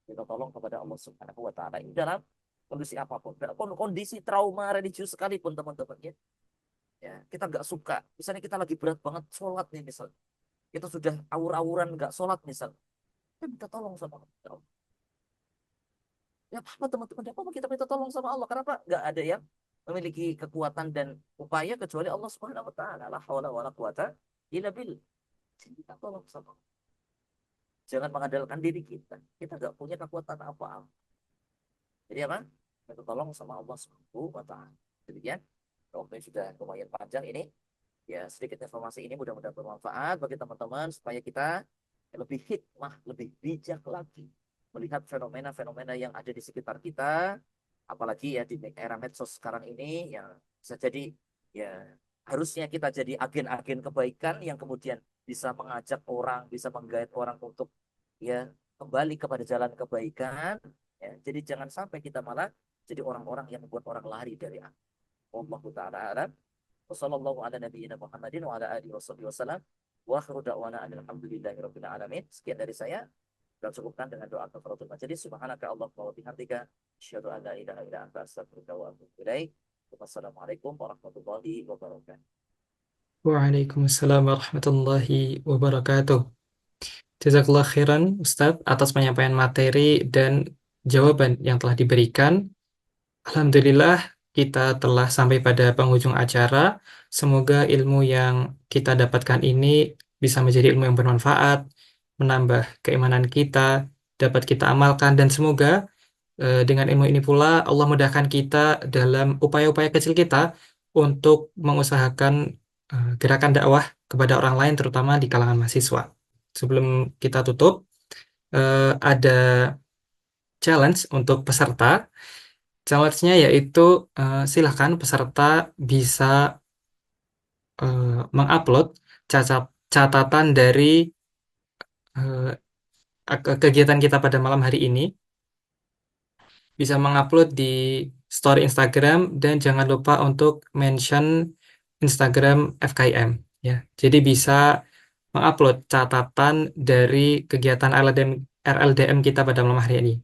Speaker 2: minta tolong kepada Allah Subhanahu Wa Taala. Ini dalam kondisi apapun, dalam kondisi trauma religius sekalipun teman-teman ya. Ya, kita nggak suka. Misalnya kita lagi berat banget sholat nih misalnya. Kita sudah awur-awuran nggak sholat misalnya. Kita minta tolong sama Allah. Ya apa teman-teman, apa kita minta tolong sama Allah? Kenapa nggak ada yang memiliki kekuatan dan upaya kecuali Allah Subhanahu wa taala. La haula wala quwata illa billah. Kita tolong sama Allah. Jangan mengandalkan diri kita. Kita nggak punya kekuatan apa-apa. Jadi apa? Minta tolong sama Allah Subhanahu wa taala. Demikian. Waktunya sudah lumayan panjang ini. Ya, sedikit informasi ini mudah-mudahan bermanfaat bagi teman-teman supaya kita lebih hikmah, lebih bijak lagi melihat fenomena-fenomena yang ada di sekitar kita, apalagi ya di era medsos sekarang ini yang bisa jadi ya harusnya kita jadi agen-agen kebaikan yang kemudian bisa mengajak orang, bisa menggait orang untuk ya kembali kepada jalan kebaikan. Ya, jadi jangan sampai kita malah jadi orang-orang yang membuat orang lari dari Allah. Wallahu taala alam. Wassallallahu ala nabiyyina Muhammadin wa ala alihi wasallam. Wa akhiru da'wana alhamdulillahi rabbil alamin. Sekian dari saya. Dan cukupkan dengan doa kafaratul majelis. Subhanaka Allahumma wa bihamdika asyhadu an la ilaha illa anta astaghfiruka wa atubu ilaik. Wassalamualaikum warahmatullahi wabarakatuh.
Speaker 1: Waalaikumsalam warahmatullahi wabarakatuh. Jazakallah khairan Ustadz atas penyampaian materi dan jawaban yang telah diberikan. Alhamdulillah, kita telah sampai pada penghujung acara. Semoga ilmu yang kita dapatkan ini bisa menjadi ilmu yang bermanfaat, menambah keimanan kita, dapat kita amalkan, dan semoga dengan ilmu ini pula Allah mudahkan kita dalam upaya-upaya kecil kita untuk mengusahakan gerakan dakwah kepada orang lain, terutama di kalangan mahasiswa. Sebelum kita tutup, ada challenge untuk peserta. Challenge-nya yaitu silahkan peserta bisa mengupload catatan dari kegiatan kita pada malam hari ini, bisa mengupload di story Instagram, dan jangan lupa untuk mention Instagram FKIM ya. Jadi bisa mengupload catatan dari kegiatan RLDM kita pada malam hari ini.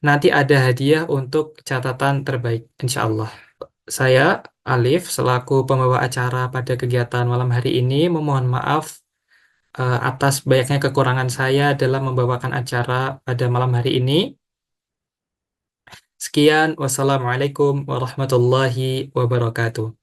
Speaker 1: Nanti ada hadiah untuk catatan terbaik, insya Allah. Saya, Alif, selaku pembawa acara pada kegiatan malam hari ini, memohon maaf atas banyaknya kekurangan saya dalam membawakan acara pada malam hari ini. Sekian, wassalamualaikum warahmatullahi wabarakatuh.